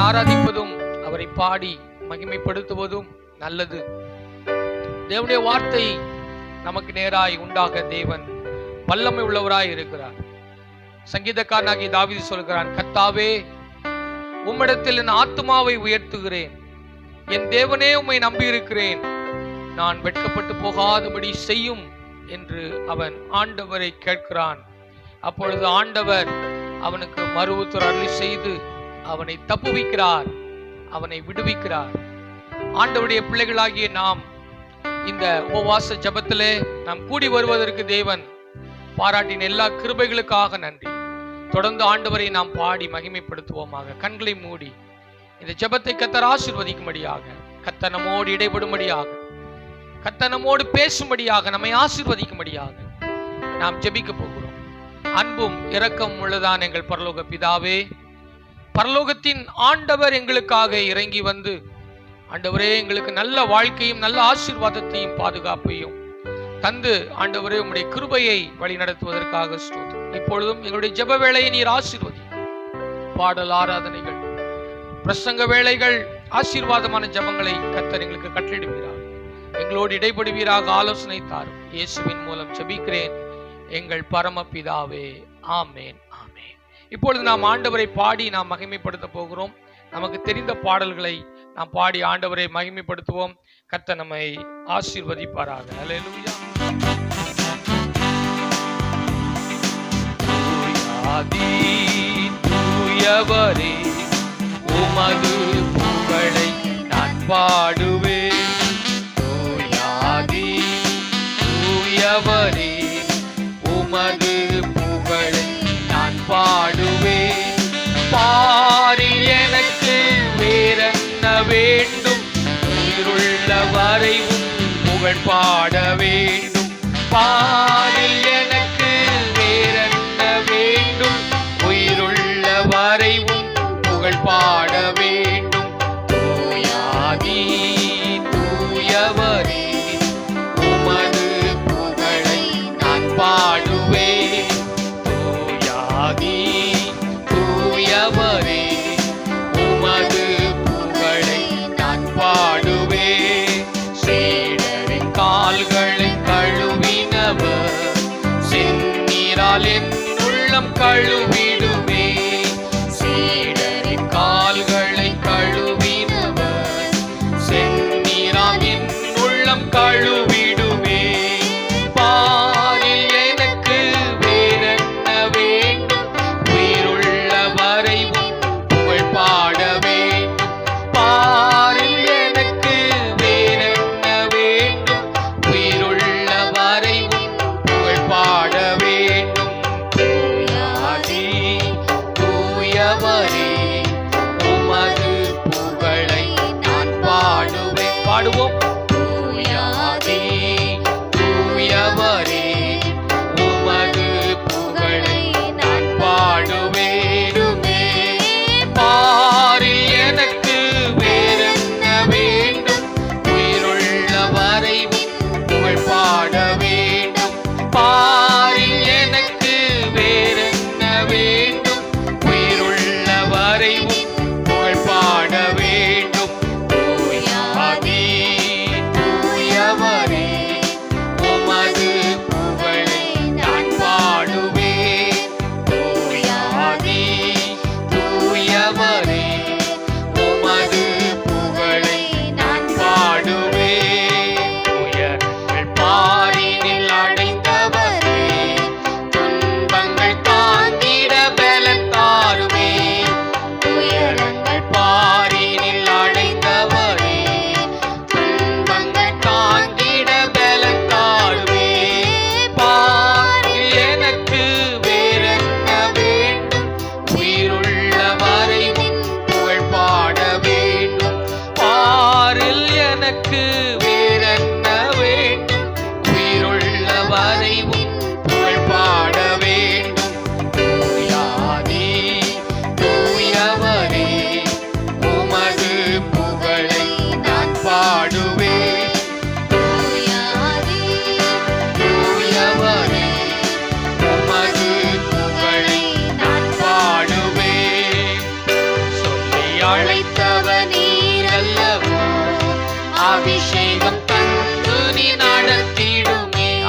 ஆராதிப்பதும் அவரை பாடி மகிமைப்படுத்துவதும் நல்லது. தேவனுடைய வார்த்தை நமக்கு நேராய் உண்டாக தேவன் வல்லமை உள்ளவராய் இருக்கிறார். சங்கீதக்காரனாகிய தாவீது சொல்கிறான், கர்த்தாவே, உம்மிடத்தில் என் ஆத்துமாவை உயர்த்துகிறேன். என் தேவனே, உம்மை நம்பியிருக்கிறேன். நான் வெட்கப்பட்டு போகாதபடி செய்யும் என்று அவன் ஆண்டவரை கேட்கிறான். அப்பொழுது ஆண்டவர் அவனுக்கு மறு உத்தரவு அருளி செய்து அவனை தப்புவிக்கிறார், அவனை விடுவிக்கிறார். ஆண்டவருடைய பிள்ளைகளாகிய நாம் இந்த உபவாச ஜெபத்திலே நாம் கூடி வருவதற்கு தேவன் பாராட்டின எல்லா கிருபைகளுக்காக நன்றி. தொடர்ந்து ஆண்டவரை நாம் பாடி மகிமைப்படுத்துவோமாக. கண்களை மூடி இந்த ஜெபத்தை கர்த்தர் ஆசீர்வதிக்கும்படியாக, கர்த்தர் நம்மோடு இடைபடும்படியாக, கர்த்தர் நம்மோடு பேசும்படியாக, நம்மை ஆசீர்வதிக்கும்படியாக நாம் ஜெபிக்க போகிறோம். அன்பும் இரக்கம் உள்ளதான் எங்கள் பரலோக பிதாவே, பரலோகத்தின் ஆண்டவர் எங்களுக்காக இறங்கி வந்து ஆண்டவரே எங்களுக்கு நல்ல வாழ்க்கையும் நல்ல ஆசீர்வாதத்தையும் பாதுகாப்பையும் தந்து ஆண்டவரே உம்முடைய கிருபையை வழி நடத்துவதற்காக ஸ்தோத்திரம். இப்பொழுதும் எங்களுடைய ஜெப வேளையை நீர் ஆசீர்வதி. பாடல் ஆராதனைகள், பிரசங்க வேளைகள், ஆசீர்வாதமான ஜெபங்களை கர்த்தர் எங்களுக்கு கட்டளையிடுவீராக. எங்களோடு இடைபடுவீராக. ஆலோசனை தாரும். இயேசுவின் மூலம் ஜெபிக்கிறேன் எங்கள் பரமபிதாவே. ஆமேன், ஆமேன். இப்பொழுது நாம் ஆண்டவரை பாடி நாம் மகிமைப்படுத்த போகிறோம். நமக்கு தெரிந்த பாடல்களை நாம் பாடி ஆண்டவரை மகிமைப்படுத்துவோம். கர்த்தர் நம்மை ஆசீர்வதிப்பாராக. அல்லேலூயா. தூயவரே, உமது புகழை நான் பாடுவேன். தூயவரே, உமது புகழை நான் பாடுவேன். பாரில் எனக்கு வேறென்ன வேண்டும்? உயிருள்ள வரை புகழ் பாட வேண்டும். பாரில் எனக்கு வேறென்ன வேண்டும்? உயிருள்ள வரை புகழ் பாட வேண்டும். தூயாதி தூயவரே, உமது புகழை நான் பாடுவேன். தூயாதி தூயவரே, உமது புகழை நான் பாடுவேன். சீடரின் கால்களை கழுவினவர் செந்நீரால் என் உள்ளம் கழுவிடுமே. சீடரின் கால்களை கழுவினவர் செந்நீரால் என் உள்ளம் கழுவிடுமே. பாரில் எனக்கு வேறென்ன வேண்டும்? உயிருள்ள வரை புகழ் பாட வேண்டும். பாரில் எனக்கு வேறென்ன வேண்டும்? உயிருள்ள வரை புகழ் பாட வேண்டும். தூயாதி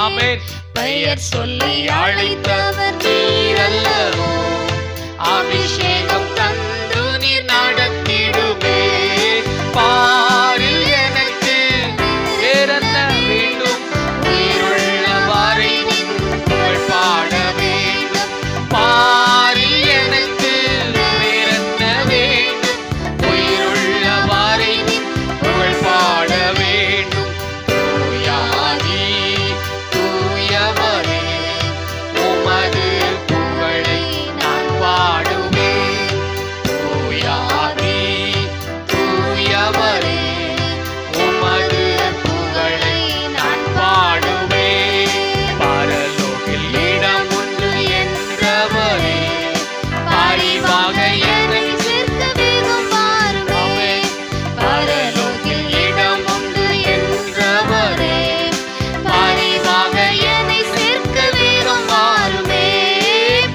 ஆமென். பெயர் சொல்லி அழைத்தவர் நீரல்லவோ, அபிஷேகம் தந்து நீர் நடத்திடுமே. பாரில் எனக்கு வேறென்ன வேண்டும், உயிருள்ள வரை நின் புகழ் பாட வேண்டும். பாரில் எனக்கு வேறென்ன வேண்டும், உயிருள்ள வரை நின் புகழ் பாட வேண்டும். தூயாதி தூயவரே, உமது புகழை நான் பாடுவேன். தூயாதி தூயவரே, உமது புகழை நான் பாடுவேன். பரலோகில் இடம் ஒன்று என்றவரே, பரிவாக என்னை சேர்க்க வேகம் வாருமே. பரலோகில் இடம் ஒன்று என்றவரே, பரிவாக என்னை சேர்க்க வேகம் வாருமே.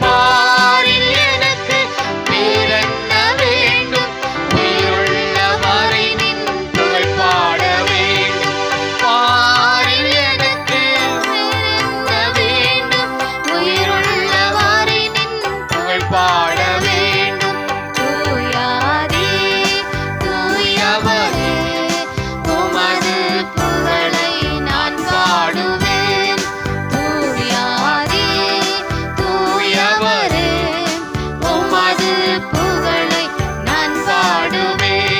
பாரில் எனக்கு வேறென்ன வேண்டும், உயிருள்ள வரை நின் புகழ் பாட வேண்டும். பாரில் எனக்கு வேறென்ன வேண்டும், உயிருள்ள வரை நின் புகழ் பாட வேண்டும். தூயாதி தூயவரே, உமது புகழை நான் பாடுவேன். தூயாதி தூயவரே, உமது புகழை நான் பாடுவேன்.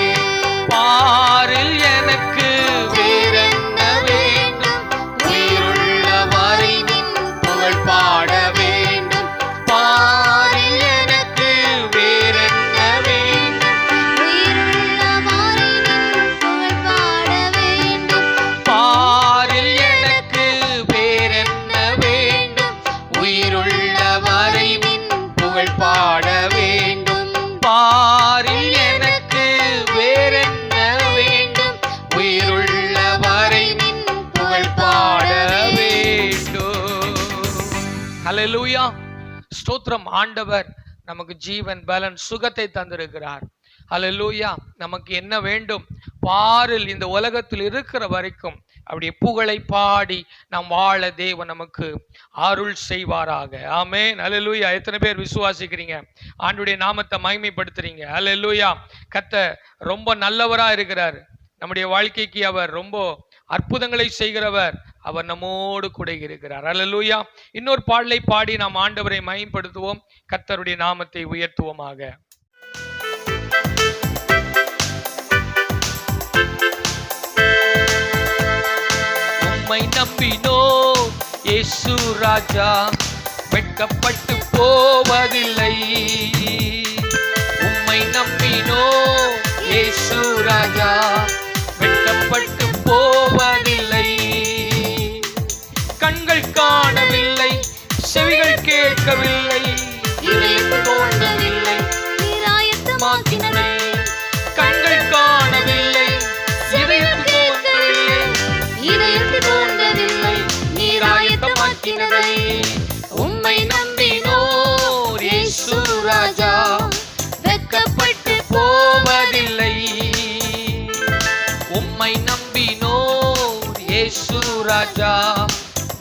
பாரில் எனக்கு வேறென்ன வேண்டும், உயிருள்ள வரை நின் புகழ் பாட வேண்டும். பாரில் எனக்கு வேறென்ன வேண்டும், உயிருள்ள வரை நின் புகழ் பாட வேண்டும். பாரில் எனக்கு வேறென்ன வேண்டும், உயிருள்ள வரை நின் புகழ் பாட வேண்டும். பாரில் எனக்கு வேறென்ன வேண்டும், உயிருள்ள வரை நின் புகழ் பாட வேண்டும். ஹல்லேலூயா. ஸ்தோத்திரம். ஆண்டவர் நமக்கு ஜீவன் பலன் சுகத்தை தந்திருக்கிறார். ஹல்லேலூயா. நமக்கு என்ன வேண்டும்? பாரில் இந்த உலகத்தில் இருக்கிற வரைக்கும் அப்படி புகழை பாடி நாம் வாழ தேவன் நமக்கு அருள் செய்வாராக. ஆமென். ஹல்லேலூயா. எத்தனை பேர் விசுவாசிக்கிறீங்க? ஆண்டுடைய நாமத்தை மகிமைப்படுத்துறீங்க? ஹல்லேலூயா. கர்த்தர் ரொம்ப நல்லவரா இருக்கிறார். நம்முடைய வாழ்க்கைக்கு அவர் ரொம்ப அற்புதங்களை செய்கிறவர். அவர் நம்மோடு கூட இருக்கிறார். ஹல்லேலூயா. இன்னொரு பாடலை பாடி நாம் ஆண்டவரை மகிமைப்படுத்துவோம், கர்த்தருடைய நாமத்தை உயர்த்துவோமாக. உம்மை நம்பினோ இயேசு ராஜா, வெட்கப்பட்டு போவதில்லை. உம்மை நம்பினோ இயேசு ராஜா, வெட்கப்பட்டு போவதில்லை. கண்கள் காணவில்லை, செவிகள் கேட்கவில்லை, இதயம் தோன்றவில்லை, நீராயத்தமாக்கினரே. கண்கள் காணவில்லை, இதயம் தோன்றவில்லை, இதயம் தோன்றவில்லை, நீராயத்தமாக்கினரே. உம்மை நம்பினோர் இயேசு ராஜா, வெட்கப்பட்டு போவதில்லை. உம்மை நம்பினோர் இயேசு ராஜா,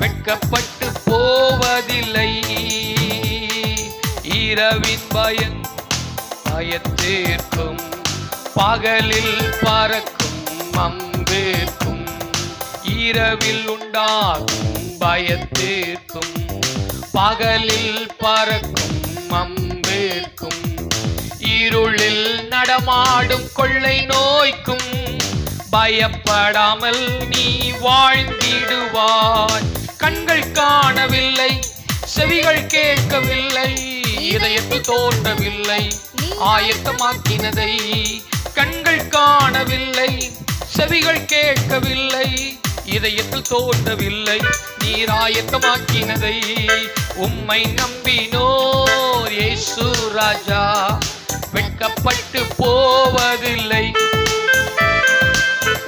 வெட்கப்பட்டு போவதில்லை. இரவின் பயத்தீர்க்கும், பகலில் பறக்கும் அம்பிற்கும். இரவில் உண்டாகும் பயத்தீர்க்கும், பகலில் பறக்கும் அம்பிற்கும். இருளில் நடமாடும் கொள்ளை நோய்க்கும் பயப்படாமல் நீ வாழ்ந்திடுவாய். கண்கள் காணவில்லை, செவிகள் கேட்கவில்லை, இதயத்தில் தோன்றவில்லை, ஆயத்தமாக்கினதை. கண்கள் காணவில்லை, செவிகள் கேட்கவில்லை, இதயத்தில் தோன்றவில்லை, நீர் ஆயத்தமாக்கினதை. உம்மை நம்பினோர் இயேசு ராஜா, வெட்கப்பட்டு போவதில்லை.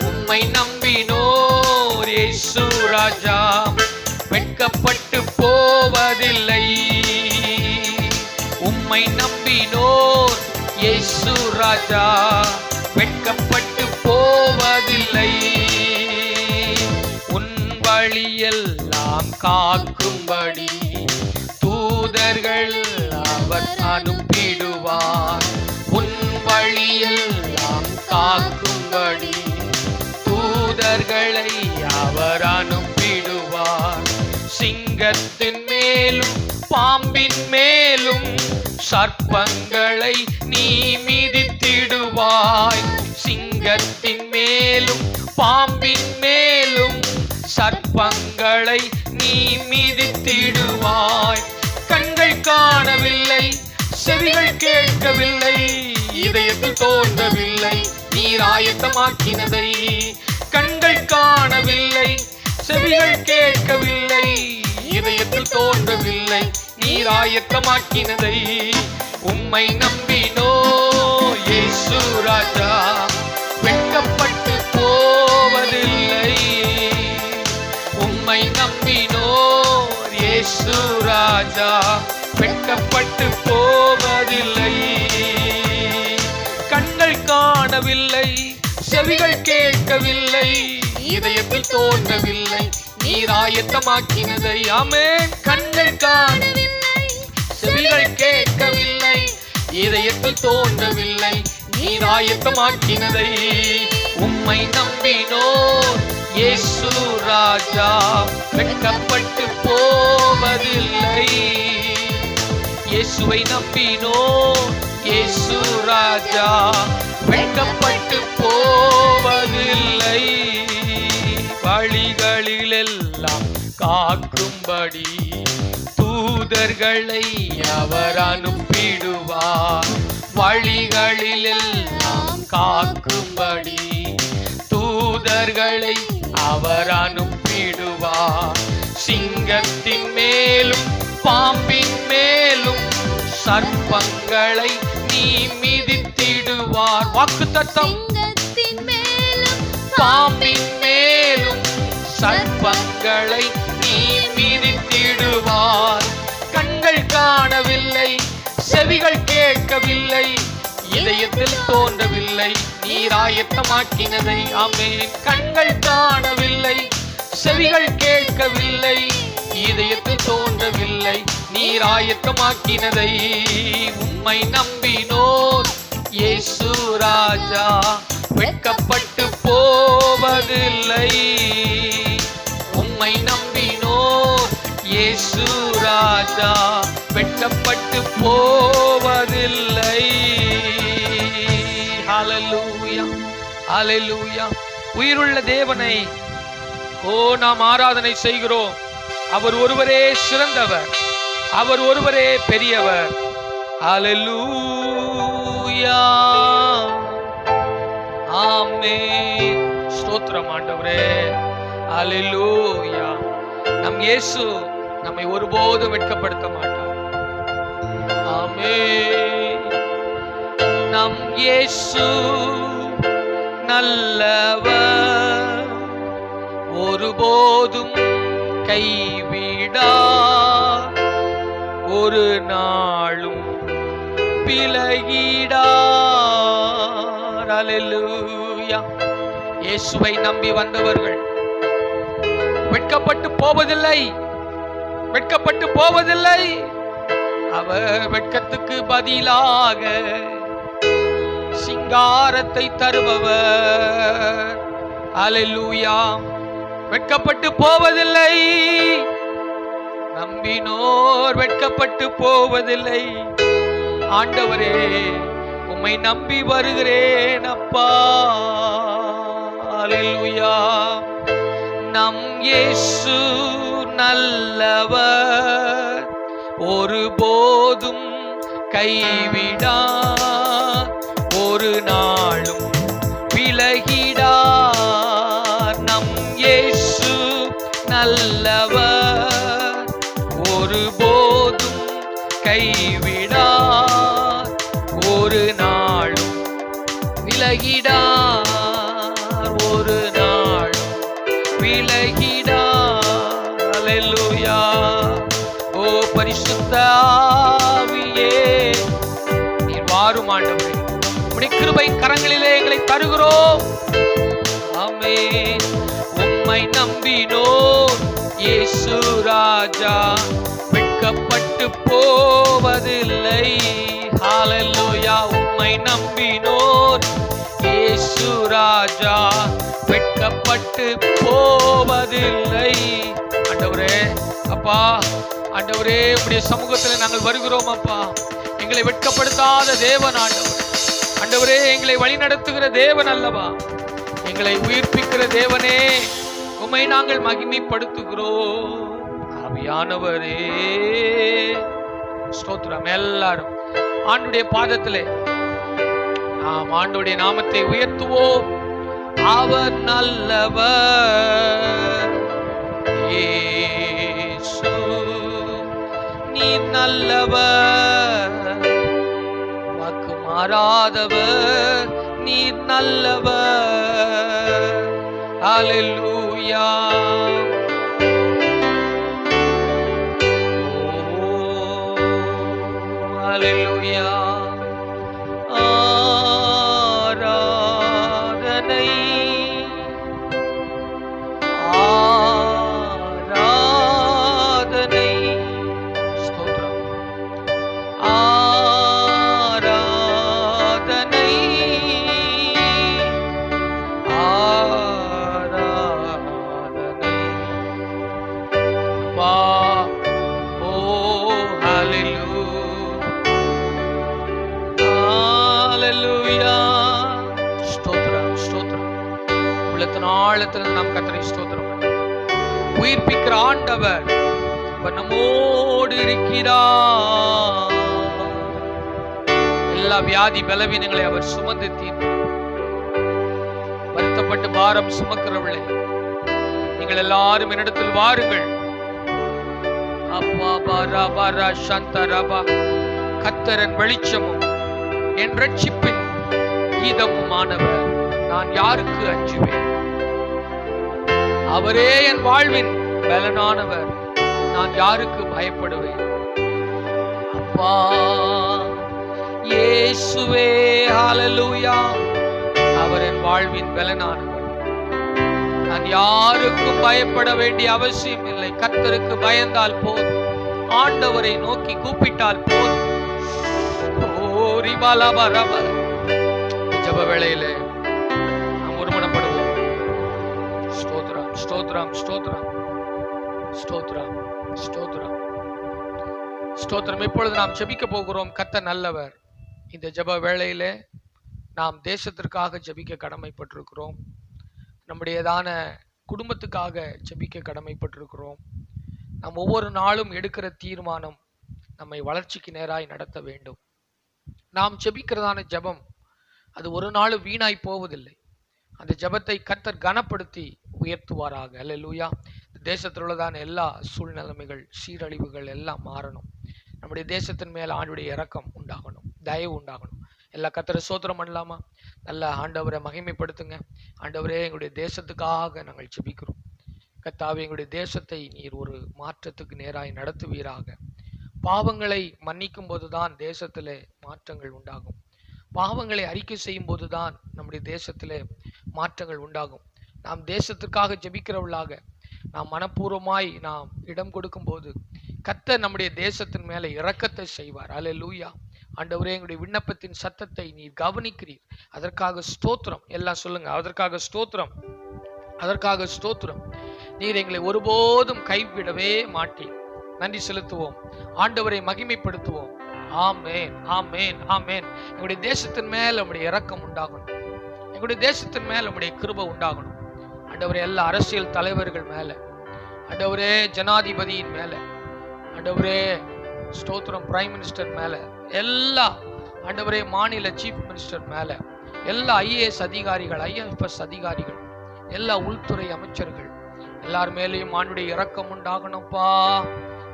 உம்மை நம்பினோர் இயேசு ராஜா, வெட்கப்பட்டு போவதில்லை. உம்மை நம்பினோர் இயேசு ராஜா, வெட்கப்பட்டு போவதில்லை. உன் வழியெல்லாம் எல்லாம் காக்கும்படி தூதர்கள் அவர் அனுப்பிடுவார். உன் வழியெல்லாம் காக்கும்படி தூதர்களை அவர் அனுப்பிடுவார். சிங்கத்தின் மேலும் பாம்பின் மேலும் சர்ப்பங்களை நீ மிதித்திடுவாய். சிங்கத்தின் மேலும் பாம்பின் மேலும் சர்ப்பங்களை நீ மிதித்திடுவாய். கண்கள் காணவில்லை, செவிகள் கேட்கவில்லை, இதயத்தில் தோன்றவில்லை நீர் ஆயத்தமாக்கினதை. கண்கள் காணவில்லை, செவிகள் கேட்கவில்லை, இதயத்தில் தோன்றவில்லை நீர் ஆயத்தமாக்கினதை. உம்மை நம்பினோ இயேசு ராஜா, வெட்கப்பட்டு போவதில்லை. உம்மை நம்பினோ இயேசு ராஜா, வெட்கப்பட்டு போவதில்லை. கண்கள் காணவில்லை, செவிகள் கேட்கவில்லை, இதயத்தில் தோன்றவில்லை நீர் ஆயத்தமாக்கினதை. ஆமென். கண்கள் காணவில்லை, செவிகள் கேட்கவில்லை, இதயத்தில் தோன்றவில்லை நீர் ஆயத்தமாக்கினதை. உம்மை நம்பினோர் இயேசு ராஜா, வெட்கப்பட்டு போவதில்லை. இயேசுவை நம்பினோர் இயேசு ராஜா, வெட்கப்பட்டு போவதில்லை. வழிகளிலெல்லாம் காக்கும்படி தூதர்களை அவர் அனுப்பிடுவார். வழிகளிலெல்லாம் காக்கும்படி தூதர்களை அவர் அனுப்பிடுவார். சிங்கத்தின் மேலும் பாம்பின் மேலும் சர்ப்பங்களை நீ மிதித்திடுவார். வாக்குத்தத்தம். பாம்பின் மேலும் சர்ப்பங்களை நீ மிதித்திடுவார். கண்கள் காணவில்லை, செவிகள் கேட்கவில்லை, இதயத்தில் தோன்றவில்லை நீர் ஆயத்தமாக்கினதை. ஆமென். கண்கள் காணவில்லை, செவிகள் கேட்கவில்லை, இதயத்தில் தோன்றவில்லை நீர் ஆயத்தமாக்கினதை. உம்மை நம்பினோர் இயேசு ராஜா, வெட்கப்பட்டு போவதில்லை. உம்மை நம்பினோர் இயேசு ராஜா, வெட்கப்பட்டு போவதில்லை. ஹல்லேலூயா, ஹல்லேலூயா. உயிருள்ள தேவனை நாம் ஆராதனை செய்கிறோம். அவர் ஒருவரே சிறந்தவர், அவர் ஒருவரே பெரியவர். ஹல்லேலூயா, ஆமென். ஸ்தோத்திரம் ஆண்டவரே. ஹல்லேலூயா. நம் இயேசு நம்மை ஒருபோதும் வெட்கப்படுத்த மாட்டார். ஆமென். நம் இயேசு நல்லவர், ஒருபோதும் கைவிடார், ஒரு நாளும் பிளகிடார். அல்லேலூயா. இயேசுவை நம்பி வந்தவர்கள் வெட்கப்பட்டு போவதில்லை, வெட்கப்பட்டு போவதில்லை. அவர் வெட்கத்துக்கு பதிலாக சிங்காரத்தை தருபவர். அல்லேலூயா. வெட்கப்பட்டு போவதில்லை. நம்பினோர் வெட்கப்பட்டு போவதில்லை. ஆண்டவரே, உம்மை நம்பி வருகிறேன் அப்பா. அல்லேலூயா. நம் இயேசு நல்லவர், ஒருபோதும் கைவிடார், ஒரு நாளும் விலகிடார். நம் இயேசு நல்லவர், ஒருபோதும் கைவிடார், ஒரு நாளும் விலகிடார், ஒரு நாளும் விலகிடார். அல்லேலூயா. ஓ பரிசுத்த ஆவியே, நீர் வாரும் ஆண்டவரே. உம்முடைய கிருபை கரங்களிலே எங்களை தருகிறோம். ஆமென். உம்மை நம்பினோர் இயேசு ராஜா வெட்கப்பட்டு போவதில்லை. ஹalleluya. உம்மை நம்பினோர் இயேசு ராஜா வெட்கப்பட்டு போவதில்லை. ஆண்டவரே, அப்பா ஆண்டவரே, உம்முடைய சமூகத்தில் நாங்கள் வருகிறோம் அப்பா. எங்களை வெட்கப்படுத்தாத தேவன் ஆண்டவர். ஆண்டவரே, எங்களை வழி நடத்துகிற தேவன் அல்லவா, எங்களை உயிர்ப்பிக்கிற தேவனே, உம்மை நாங்கள் மகிமைப்படுத்துகிறோம். ஆவியானவரே ஸ்தோத்திரம். எல்லாரும் ஆண்டுடைய பாதத்திலே நாம் ஆண்டுடைய நாமத்தை உயர்த்துவோம். அவர் நல்லவர், இயேசு நீ நல்லவர், வாக்கு மாறாதவர், நீர் நல்லவர். ஹalleluya. ஹalleluya. ஆராதனை ஆராதனை ஸ்தோத்திரம். ஆராதனை ஆராதனை அப்பா. ஓ ஹalleluya. ஸ்தோத்திரம் ஸ்தோத்திரம். உள்ளத்தின் ஆழத்தில் நாம் கர்த்தரை ஸ்தோத்திரம் பண்ணுவோம். உயிர்ப்பிக்கிற ஆண்டவர் அவர் நம்மோடு இருக்கிறார். எல்லா வியாதி பலவீனங்களை அவர் சுமந்து தீர்த்தார். வருத்தப்பட்டு பாரம் சுமக்கிறவர்களே, நீங்கள் எல்லாரும் என்னிடத்தில் வாருங்கள். அப்பா பாரா பாரா சந்தரபா. கர்த்தரின் வெளிச்சமும் என் ரட்சிப்பின் கீதமுமானவர், நான் யாருக்கு அஞ்சுவேன்? அவரே என் வாழ்வின் பலனானவர், நான் யாருக்கு பயப்படுவேன்? அப்பா இயேசுவே, ஹalleluya. அவர் என் வாழ்வின் பலனானவர், நான் யாருக்கும் பயப்பட வேண்டிய அவசியம் இல்லை. கர்த்தருக்கு பயந்தால் போதும், ஆண்டவரை நோக்கி கூப்பிட்டால் போதும். ஜெப வேளையிலே நாம் ஒருமனப்படுவோம். ஸ்தோத்திரம் ஸ்தோத்திரம் ஸ்தோத்திரம் ஸ்தோத்திரம் ஸ்தோத்திரம் ஸ்தோத்திரம். இப்பொழுது நாம் ஜெபிக்க போகிறோம். கர்த்தர் நல்லவர். இந்த ஜெப வேளையிலே நாம் தேசத்திற்காக ஜெபிக்க கடமைப்பட்டிருக்கிறோம். நம்முடையதான குடும்பத்துக்காக ஜெபிக்க கடமைப்பட்டிருக்கிறோம். நாம் ஒவ்வொரு நாளும் எடுக்கிற தீர்மானம் நம்மை வளர்ச்சிக்கு நேராய் நடத்த வேண்டும். நாம் ஜெபிக்கிறதான ஜெபம் அது ஒரு நாள் வீணாய் போவதில்லை. அந்த ஜெபத்தை கர்த்தர் கனப்படுத்தி உயர்த்துவாராக. அல்லேலூயா. தேசத்தில் உள்ளதான எல்லா சூழ்நிலைமைகள், சீரழிவுகள் எல்லாம் மாறணும். நம்முடைய தேசத்தின் மேல் ஆண்டுடைய இரக்கம் உண்டாகணும், தயவு உண்டாகணும். எல்லா கர்த்தரை ஸ்தோத்திரம் பண்ணலாமா? நல்ல ஆண்டவரை மகிமைப்படுத்துங்க. ஆண்டவரே, எங்களுடைய தேசத்துக்காக நாங்கள் ஜெபிக்கிறோம். கர்த்தாவே, எங்களுடைய தேசத்தை நீர் ஒரு மாற்றத்துக்கு நேராய் நடத்துவீராக. பாவங்களை மன்னிக்கும் போதுதான் தேசத்திலே மாற்றங்கள் உண்டாகும். பாவங்களை அறிக்கை செய்யும் போதுதான் நம்முடைய தேசத்திலே மாற்றங்கள் உண்டாகும். நாம் தேசத்திற்காக ஜெபிக்கிறவர்களாக நாம் மனப்பூர்வமாய் நாம் இடம் கொடுக்கும் போது கர்த்தர் நம்முடைய தேசத்தின் மேலே இரக்கத்தை செய்வார். அல்லேலூயா. ஆண்டவரே, எங்களுடைய விண்ணப்பத்தின் சத்தத்தை நீர் கவனிக்கிறீர். அதற்காக ஸ்தோத்திரம். எல்லாம் சொல்லுங்க, அதற்காக ஸ்தோத்திரம், அதற்காக ஸ்தோத்திரம். நீர் எங்களை ஒருபோதும் கைவிடவே மாட்டீர். நன்றி செலுத்துவோம், ஆண்டவரை மகிமைப்படுத்துவோம். ஆமேன் ஆமேன் ஆமேன். எங்களுடைய தேசத்தின் மேல் நம்முடைய இரக்கம் உண்டாகணும். எங்களுடைய தேசத்தின் மேல் நம்முடைய கிருபை உண்டாகணும். ஆண்டவரே, எல்லா அரசியல் தலைவர்கள் மேல, ஆண்டவரே ஜனாதிபதியின் மேல, ஆண்டவரே ஸ்தோத்திரம் பிரைம் மினிஸ்டர் மேல, எல்லா ஆண்டவரே மாநில சீஃப் மினிஸ்டர் மேல, எல்லா IAS அதிகாரிகள், IFS அதிகாரிகள், எல்லா உள்துறை அமைச்சர்கள் எல்லார் மேலேயும் ஆண்டுடைய இரக்கம் உண்டாகணும்ப்பா.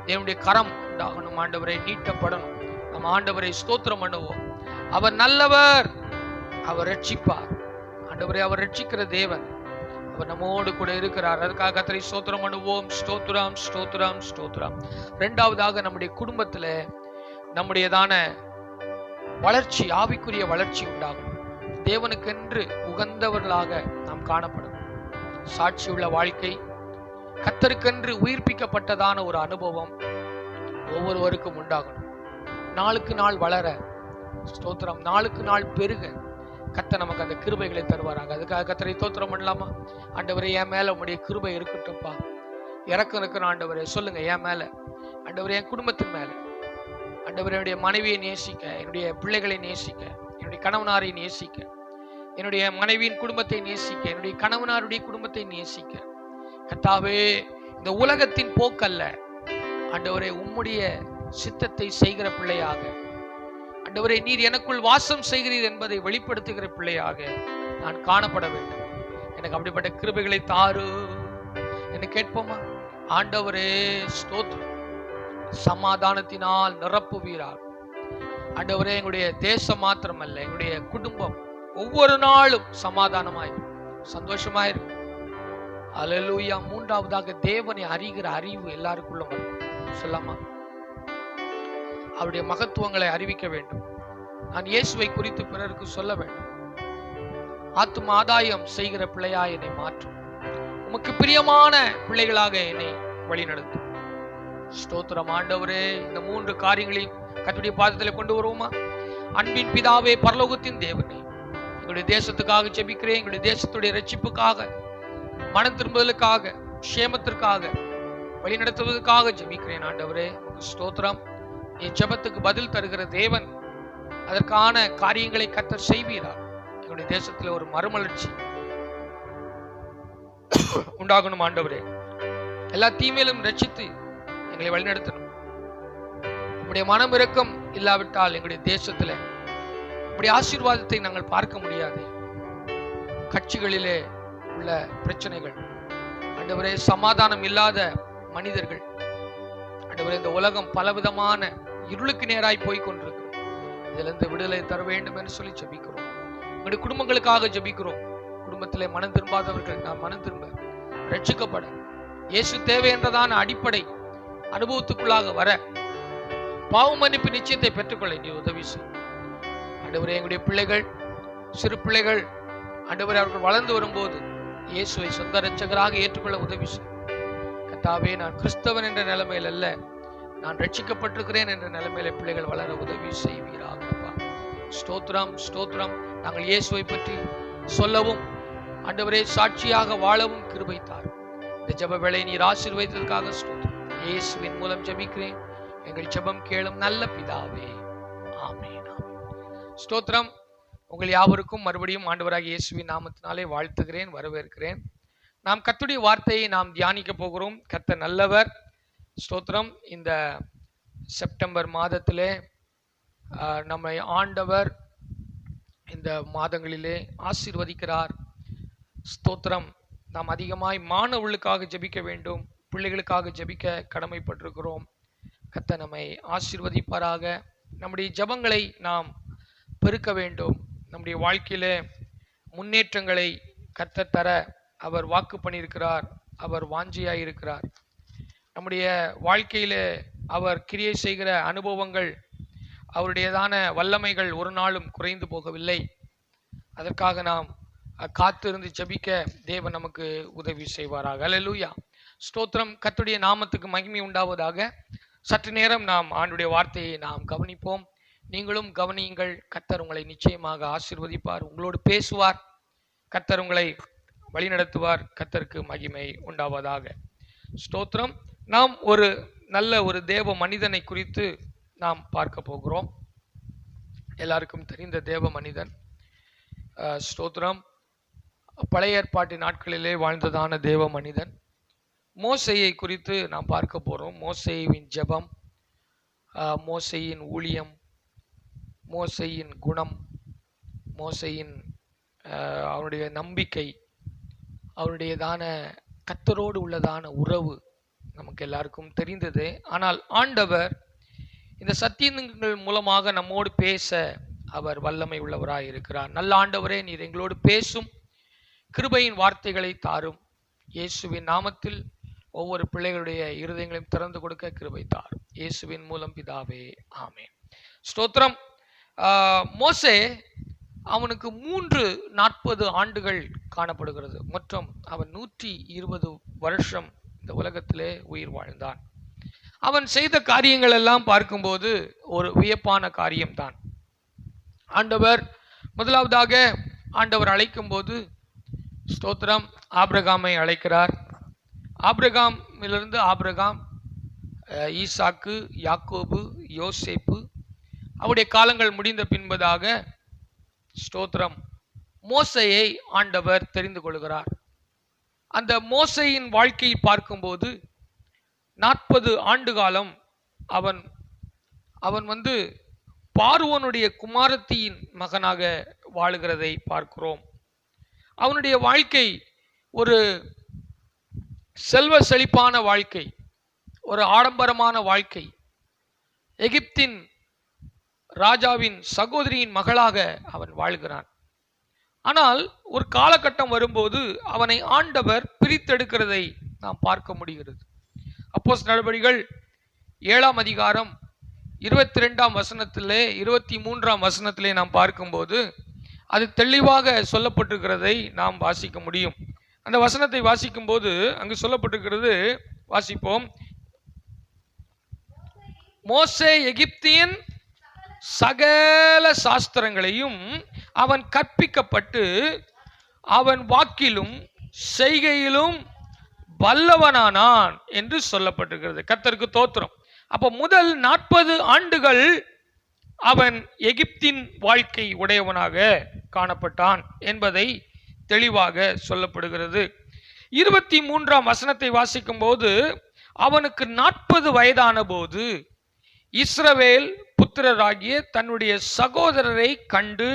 தேவனுடைய கரம் உண்டாகணும். ஆண்டவரை நீட்டப்படணும். நம்ம ஆண்டவரை ஸ்தோத்திரம் பண்ணுவோம். அவர் நல்லவர், அவர் ரட்சிப்பார். ஆண்டவரே, அவர் ரட்சிக்கிற தேவன், அவர் நம்மோடு கூட இருக்கிறார். அதுக்காக கர்த்தரை ஸ்தோத்திரம் பண்ணுவோம். ஸ்தோத்திரம் ஸ்தோத்திரம் ஸ்தோத்திரம். இரண்டாவதாக, நம்முடைய குடும்பத்துல நம்முடையதான வளர்ச்சி, ஆவிக்குரிய வளர்ச்சி உண்டாகணும். தேவனுக்கென்று உகந்தவர்களாக நாம் காணப்படணும். சாட்சியுள்ள வாழ்க்கை, கர்த்தருக்கென்று உயிர்ப்பிக்கப்பட்டதான ஒரு அனுபவம் ஒவ்வொருவருக்கும் உண்டாகணும். நாளுக்கு நாள் வளர, ஸ்தோத்திரம், நாளுக்கு நாள் பெருக கர்த்தர் நமக்கு அந்த கிருபைகளை தருவாராங்க. அதுக்காக கர்த்தரை ஸ்தோத்திரம் பண்ணலாமா? ஆண்டவரே, என் மேல உம்முடைய கிருபை இருக்கட்டும்பா, இறக்கம் இருக்கிற ஆண்டவரே சொல்லுங்க. என் மேல ஆண்டவரே, என் குடும்பத்தின் மேல ஆண்டவரே, என்னுடைய மனைவியை நேசிக்க, என்னுடைய பிள்ளைகளை நேசிக்க, என்னுடைய கணவனாரை நேசிக்க, என்னுடைய மனைவியின் குடும்பத்தை நேசிக்க, என்னுடைய கணவனாருடைய குடும்பத்தை நேசிக்க கர்த்தாவே, இந்த உலகத்தின் போக்கல்ல ஆண்டவரே, உம்முடைய சித்தத்தை செய்கிற பிள்ளையாக ஆண்டவரே, நீர் எனக்குள் வாசம் செய்கிறீர் என்பதை வெளிப்படுத்துகிற பிள்ளையாக நான் காணப்பட வேண்டும். எனக்கு அப்படிப்பட்ட கிருபைகளை தாரு என்று கேட்போமா? ஆண்டவரே ஸ்தோத்திரம், சமாதானத்தினால் நிரப்புவீராக. ஆண்டவரே, எங்களுடைய தேசம் மாத்திரமல்ல, எங்களுடைய குடும்பம் ஒவ்வொரு நாளும் சமாதானமாய் சந்தோஷமாயிருக்கு. அல்லேலூயா. மூன்றாவதாக, தேவனை அறிகிற அறிவு எல்லாருக்குள்ள வரும். சொல்லாமா? அவருடைய மகத்துவங்களை அறிவிக்க வேண்டும். நான் இயேசுவை குறித்து பிறருக்கு சொல்ல வேண்டும். ஆத்தும ஆதாயம் செய்கிற பிள்ளையா என்னை மாற்றும். உமக்கு பிரியமான பிள்ளைகளாக என்னை வழிநடத்தும். ஸ்தோத்திரம் ஆண்டவரே. இந்த 3 காரியங்களையும் கர்த்தருடைய பாதத்தில் கொண்டு வருவோமா? அன்பின் பிதாவே, பரலோகத்தின் தேவனே, எங்களுடைய தேசத்துக்காக ஜெபிக்கிறேன். எங்களுடைய தேசத்துடைய ரட்சிப்புக்காக, மனம் திரும்புதலுக்காக, க்ஷேமத்திற்காக, வழிநடத்துவதற்காக ஜெபிக்கிறேன். ஆண்டவரே உமக்கு ஸ்தோத்திரம். என் ஜெபத்துக்கு பதில் தருகிற தேவன், அதற்கான காரியங்களை கர்த்தர் செய்வீரார். எங்களுடைய தேசத்துல ஒரு மறுமலர்ச்சி உண்டாகணும் ஆண்டவரே. எல்லா தீமையிலும் ரட்சித்து எங்களை வழிநடத்தணும். உங்களுடைய மனம் இரக்கம் இல்லாவிட்டால் எங்களுடைய தேசத்துல உங்களுடைய ஆசீர்வாதத்தை நாங்கள் பார்க்க முடியாது. கட்சிகளிலே உள்ள பிரச்சனைகள் ஆண்டவரே, சமாதானம் இல்லாத மனிதர்கள் ஆண்டவரே, இந்த உலகம் பலவிதமான இருளுக்கு நேராய் போய் கொண்டிருக்கு. இதிலிருந்து விடுதலை தர வேண்டும் என்று சொல்லி ஜெபிக்கிறோம். எங்களுடைய குடும்பங்களுக்காக ஜெபிக்கிறோம். குடும்பத்திலே மனம் திரும்பாதவர்கள் நாம் மனம் திரும்ப, ரட்சிக்கப்பட, இயேசு தேவை என்றதான அடிப்படை அனுபவத்துக்குள்ளாக வர, பாவ மன்னிப்பு நிச்சயத்தை பெற்றுக்கொள்ள நீ உதவி செய் ஆண்டவரே. எங்களுடைய பிள்ளைகள், சிறு பிள்ளைகள் ஆண்டவரே, அவர்கள் வளர்ந்து வரும்போது இயேசுவை சொந்த இரட்சகராக ஏற்றுக்கொள்ள உதவி செய் கர்த்தாவே. நான் கிறிஸ்தவன் என்ற நிலைமையில் அல்ல, நான் ரட்சிக்கப்பட்டிருக்கிறேன் என்ற நிலைமையில பிள்ளைகள் வளர உதவி செய்வீராக. ஸ்தோத்திரம், ஸ்தோத்திரம். நாங்கள் இயேசுவை பற்றி சொல்லவும் ஆண்டவரே, சாட்சியாக வாழவும் கிருபை தாரும். இந்த ஜெப வேளை நீர் ஆசீர்வதித்ததற்காக ஸ்தோத்திரம். இயேசுவின் மூலம் ஜெபிக்கிறேன். எங்கள் ஜெபம் கேளும் நல்ல பிதாவே, ஆமென். ஸ்தோத்திரம். உங்கள் யாவருக்கும் மறுபடியும் ஆண்டவராகிய இயேசுவின் நாமத்தினாலே வாழ்த்துகிறேன், வரவேற்கிறேன். நாம் கர்த்தருடைய வார்த்தையை நாம் தியானிக்க போகிறோம். கர்த்தர் நல்லவர். ஸ்தோத்திரம். இந்த செப்டம்பர் மாதத்திலே நம்மை ஆண்டவர் இந்த மாதங்களிலே ஆசீர்வதிக்கிறார். ஸ்தோத்திரம். நாம் அதிகமாய் மாணவர்களுக்காக ஜெபிக்க வேண்டும், பிள்ளைகளுக்காக ஜெபிக்க கடமைப்பட்டிருக்கிறோம். கர்த்தர் நம்மை ஆசீர்வதிப்பாராக. நம்முடைய ஜெபங்களை நாம் பெருக்க வேண்டும். நம்முடைய வாழ்க்கையிலே முன்னேற்றங்களை கர்த்தர் தர அவர் வாக்கு பண்ணியிருக்கிறார். அவர் வாஞ்சியாயிருக்கிறார். நம்முடைய வாழ்க்கையில அவர் கிரியை செய்கிற அனுபவங்கள், அவருடையதான வல்லமைகள் ஒரு நாளும் குறைந்து போகவில்லை. அதற்காக நாம் காத்திருந்து ஜெபிக்க தேவன் நமக்கு உதவி செய்வாராக. அல்லேலூயா. ஸ்தோத்திரம். கர்த்தருடைய நாமத்துக்கு மகிமை உண்டாவதாக. சற்று நேரம் நாம் ஆண்டுடைய வார்த்தையை நாம் கவனிப்போம். நீங்களும் கவனியுங்கள். கர்த்தர் உங்களை நிச்சயமாக ஆசீர்வதிப்பார், உங்களோடு பேசுவார், கர்த்தர் உங்களை வழிநடத்துவார். கர்த்தருக்கு மகிமை உண்டாவதாக. ஸ்தோத்திரம். நாம் ஒரு நல்ல ஒரு தேவ மனிதனை குறித்து நாம் பார்க்க போகிறோம். எல்லாருக்கும் தெரிந்த தேவ மனிதன். ஸ்தோத்திரம். பழைய ஏற்பாட்டு நாட்களிலே வாழ்ந்ததான தேவ மனிதன் மோசேயை குறித்து நாம் பார்க்க போகிறோம். மோசேயின் ஜெபம், மோசேயின் ஊழியம், மோசேயின் குணம், மோசேயின் அவனுடைய நம்பிக்கை, அவருடையதான கர்த்தரோடு உள்ளதான உறவு நமக்கு எல்லாருக்கும் தெரிந்தது. ஆனால் ஆண்டவர் இந்த சத்தியங்கள் மூலமாக நம்மோடு பேச அவர் வல்லமை உள்ளவராய் இருக்கிறார். நல்ல ஆண்டவரே, நீர் எங்களோடு பேசும், கிருபையின் வார்த்தைகளை தாரும். இயேசுவின் நாமத்தில் ஒவ்வொரு பிள்ளைகளுடைய இருதயங்களையும் திறந்து கொடுக்க கிருபை தாரும். இயேசுவின் மூலம் பிதாவே, ஆமென். ஸ்தோத்திரம். மோசே அவனுக்கு 340 ஆண்டுகள் காணப்படுகிறது. மொத்தம் அவன் 120 வருஷம் இந்த உலகத்திலே உயிர் வாழ்ந்தான். அவன் செய்த காரியங்கள் எல்லாம் பார்க்கும்போது ஒரு வியப்பான காரியம்தான். ஆண்டவர் முதலாவதாக ஆண்டவர் அழைக்கும் போது ஸ்தோத்திரம், ஆபிரகாமை அழைக்கிறார். ஆபிரகாமிலிருந்து ஆபிரகாம், ஈசாக்கு, யாக்கோபு, யோசேப்பு, அவருடைய காலங்கள் முடிந்த பின்பதாக ஸ்தோத்திரம் மோசையை ஆண்டவர் தெரிந்து கொள்கிறார். அந்த மோசையின் வாழ்க்கையை பார்க்கும்போது 40 ஆண்டு காலம் அவன் பார்வோனுடைய குமாரத்தியின் மகனாக வாழுகிறதை பார்க்கிறோம். அவனுடைய வாழ்க்கை ஒரு செல்வ செழிப்பான வாழ்க்கை, ஒரு ஆடம்பரமான வாழ்க்கை. எகிப்தின் ராஜாவின் சகோதரியின் மகளாக அவன் வாழ்கிறான். ஆனால் ஒரு காலகட்டம் வரும்போது அவனை ஆண்டவர் பிரித்தெடுக்கிறதை நாம் பார்க்க முடிகிறது. அப்போஸ்தலர் நடபடிகள் 7ஆம் அதிகாரம் 22ஆம் வசனத்திலே 23ஆம் வசனத்திலே நாம் பார்க்கும்போது அது தெளிவாக சொல்லப்பட்டிருக்கிறதை நாம் வாசிக்க முடியும். அந்த வசனத்தை வாசிக்கும் போது அங்கு சொல்லப்பட்டிருக்கிறது, வாசிப்போம். மோசே எகிப்தியன் சகல சாஸ்திரங்களையும் அவன் கற்பிக்கப்பட்டு அவன் வாக்கிலும் செய்கையிலும் வல்லவனானான் என்று சொல்லப்பட்டிருக்கிறது. கர்த்தருக்கு தோத்திரம். அப்ப முதல் 40 ஆண்டுகள் அவன் எகிப்தின் வாழ்க்கை உடையவனாக காணப்பட்டான் என்பதை தெளிவாக சொல்லப்படுகிறது. 23ஆம் வசனத்தை வாசிக்கும் போது அவனுக்கு 40 வயதான போது இஸ்ரவேல் புத்திரராகிய தன்னுடைய சகோதரரை கண்டு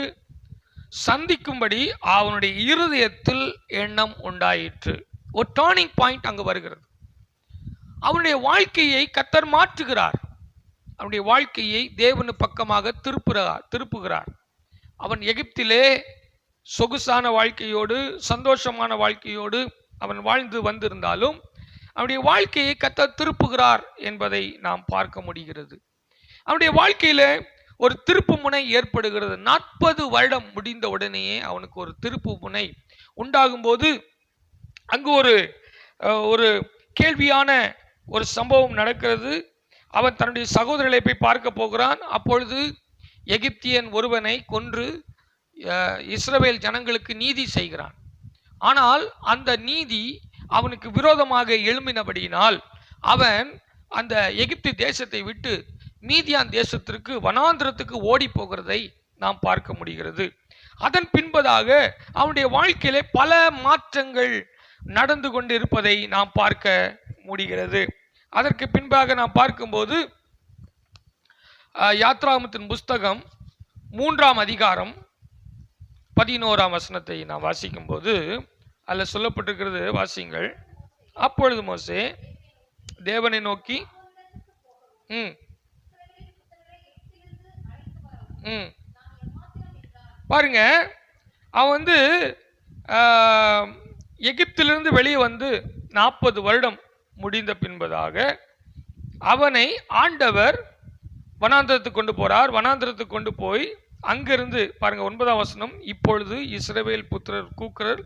சந்திக்கும்படி அவனுடைய இருதயத்தில் எண்ணம் உண்டாயிற்று. ஒரு டர்னிங் பாயிண்ட் அங்கு வருகிறது. அவனுடைய வாழ்க்கையை கர்த்தர் மாற்றுகிறார். அவனுடைய வாழ்க்கையை தேவனு பக்கமாக திருப்புகிறார். அவன் எகிப்திலே சொகுசான வாழ்க்கையோடு சந்தோஷமான வாழ்க்கையோடு அவன் வாழ்ந்து வந்திருந்தாலும் அவனுடைய வாழ்க்கையை கர்த்தர் திருப்புகிறார் என்பதை நாம் பார்க்க முடிகிறது. அவனுடைய வாழ்க்கையில ஒரு திருப்பு முனை ஏற்படுகிறது. 40 வருடம் முடிந்த உடனேயே அவனுக்கு ஒரு திருப்பு முனை உண்டாகும் போது அங்கு ஒரு கேள்வியான ஒரு சம்பவம் நடக்கிறது. அவன் தன்னுடைய சகோதரர்களை போய் பார்க்க போகிறான். அப்பொழுது எகிப்தியன் ஒருவனை கொன்று இஸ்ரவேல் ஜனங்களுக்கு நீதி செய்கிறான். ஆனால் அந்த நீதி அவனுக்கு விரோதமாக எழும்பினபடியினால் அவன் அந்த எகிப்து தேசத்தை விட்டு மீதியான் தேசத்திற்கு வனாந்திரத்துக்கு ஓடி போகிறதை நாம் பார்க்க முடிகிறது. அதன் பின்பதாக அவனுடைய வாழ்க்கையிலே பல மாற்றங்கள் நடந்து கொண்டு இருப்பதை நாம் பார்க்க முடிகிறது. அதற்கு பின்பாக நாம் பார்க்கும்போது யாத்ராகமத்தின் புஸ்தகம் 3ஆம் அதிகாரம் 11ஆம் வசனத்தை நாம் வாசிக்கும் போது அதில் சொல்லப்பட்டிருக்கிறது, வாசிங்கள். அப்பொழுது மோசே தேவனை நோக்கி பாருங்க, அவன் எகிப்திலிருந்து வெளியே வந்து 40 வருடம் முடிந்த பின்பதாக அவனை ஆண்டவர் வனாந்திரத்துக்கு கொண்டு போறார். வனாந்திரத்துக்கு கொண்டு போய் அங்கிருந்து பாருங்க 9ஆம் வசனம், இப்பொழுது இஸ்ரவேல் புத்திரர் கூக்குரல்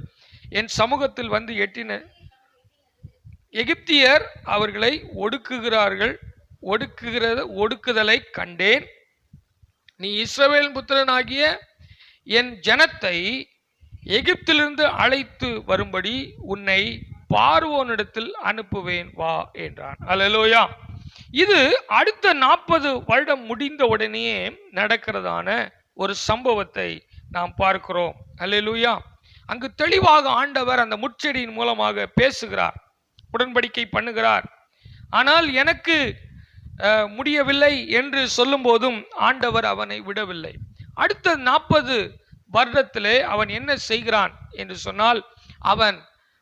என் சமூகத்தில் வந்து எட்டின எகிப்தியர் அவர்களை ஒடுக்குதலை கண்டேன். நீ இஸ்ரவேல் புத்திரனாகிய என் ஜனத்தை எகிப்திலிருந்து அழைத்து வரும்படி உன்னை பார்வோனிடத்தில் அனுப்புவேன் வா என்றான். அல்லேலூயா. இது அடுத்த 40 வருடம் முடிந்த உடனே நடக்கிறதான ஒரு சம்பவத்தை நாம் பார்க்கிறோம். அல்லேலூயா. அங்கு தெளிவாக ஆண்டவர் அந்த முட்செடியின் மூலமாக பேசுகிறார், உடன்படிக்கை பண்ணுகிறார். ஆனால் எனக்கு முடியவில்லை என்று சொல்லும் போதும் ஆண்டவர் அவனை விடவில்லை. அடுத்த 40 வருடத்திலே அவன் என்ன செய்கிறான் என்று சொன்னால், அவன்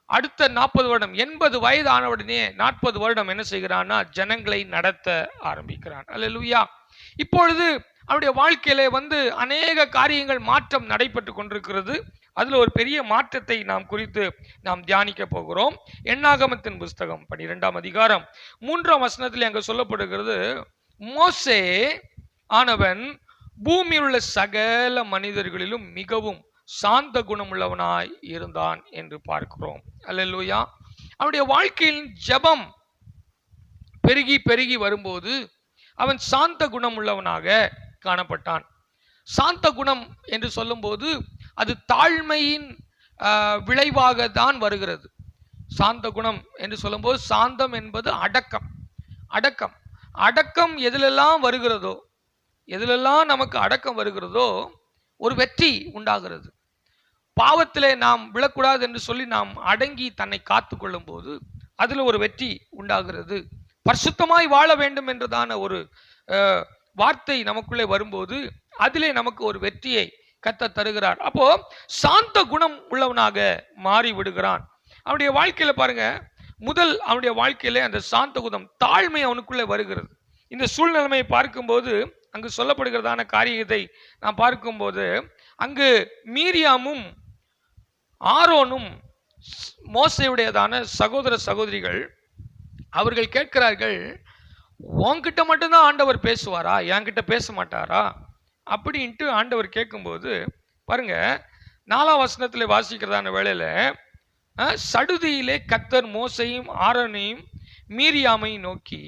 அடுத்த 40 வருடம் 80 வயது ஆனவுடனே 40 வருடம் என்ன செய்கிறான்னா ஜனங்களை நடத்த ஆரம்பிக்கிறான். அல்லேலூயா. இப்பொழுது அவருடைய வாழ்க்கையிலே அநேக காரியங்கள் மாற்றம் நடைபெற்று கொண்டிருக்கிறது. அதுல ஒரு பெரிய மாற்றத்தை குறித்து நாம் தியானிக்க போகிறோம். எண்ணாகமத்தின் புஸ்தகம் 12ஆம் அதிகாரம் 3ஆம் வசனத்தில் அங்கு சொல்லப்படுகிறது, மோசே ஆனவன் பூமியில் உள்ள சகல மனிதர்களிலும் மிகவும் சாந்த குணமுள்ளவனாய் இருந்தான் என்று பார்க்கிறோம். அல்லேலூயா. அவனுடைய வாழ்க்கையில் ஜெபம் பெருகி பெருகி வரும்போது அவன் சாந்த குணம் உள்ளவனாக காணப்பட்டான். சாந்த குணம் என்று சொல்லும்போது அது தாழ்மையின் விளைவாக தான் வருகிறது. சாந்த குணம் என்று சொல்லும்போது சாந்தம் என்பது அடக்கம். அடக்கம் அடக்கம் எதிலெல்லாம் வருகிறதோ, எதிலெல்லாம் நமக்கு அடக்கம் வருகிறதோ ஒரு வெற்றி உண்டாகிறது. பாவத்திலே நாம் விழக்கூடாது என்று சொல்லி நாம் அடங்கி தன்னை காத்து கொள்ளும் போது அதில் ஒரு வெற்றி உண்டாகிறது. பரிசுத்தமாய் வாழ வேண்டும் என்றதான ஒரு வார்த்தை நமக்குள்ளே வரும்போது அதிலே நமக்கு ஒரு வெற்றியை கர்த்தர் தருகிறார். அப்போ சாந்த குணம் உள்ளவனாக மாறி விடுகிறான். அவனுடைய வாழ்க்கையில பாருங்க, முதல் அவனுடைய வாழ்க்கையில அந்த சாந்த குணம், தாழ்மை அவனுக்குள்ளே வருகிறது. இந்த சூழ்நிலைமையை பார்க்கும்போது அங்கு சொல்லப்படுகிறதான காரியத்தை நாம் பார்க்கும்போது அங்கு மீரியாமும் ஆரோனும் மோசேயுடையதான சகோதர சகோதரிகள் அவர்கள் கேட்கிறார்கள், உன்கிட்ட மட்டும்தான் ஆண்டவர் பேசுவாரா, என்கிட்ட பேச மாட்டாரா அப்படின்ட்டு ஆண்டவர் கேட்கும்போது பாருங்க, 4ஆம் வசனத்தில் வாசிக்கிறதான வேளையில சடுதியிலே கர்த்தர் மோசையும் ஆரோனையும் மீரியாமையும் நோக்கி,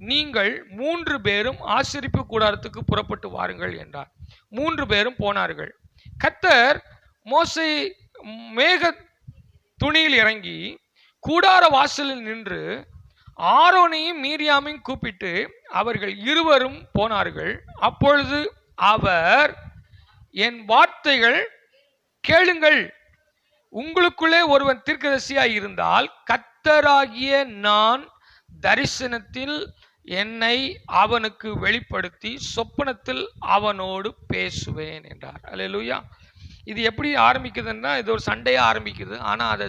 நீங்கள் 3 பேரும் ஆசரிப்பு கூடாரத்துக்கு புறப்பட்டு வாருங்கள் என்றார். 3 பேரும் போனார்கள். கர்த்தர் மோசே மேக துணியில் இறங்கி கூடார வாசலில் நின்று ஆரோனையும் மீரியாமையும் கூப்பிட்டு அவர்கள் இருவரும் போனார்கள். அப்பொழுது அவர், என் வார்த்தைகள் கேளுங்கள், உங்களுக்குள்ளே ஒருவன் தீர்க்கதரிசியாய் இருந்தால் கர்த்தராகிய நான் தரிசனத்தில் என்னை அவனுக்கு வெளிப்படுத்தி சொப்பனத்தில் அவனோடு பேசுவேன் என்றார். அல்லேலூயா. இது எப்படி ஆரம்பிக்குதுன்னா, இது ஒரு சண்டையா ஆரம்பிக்குது. ஆனா அதை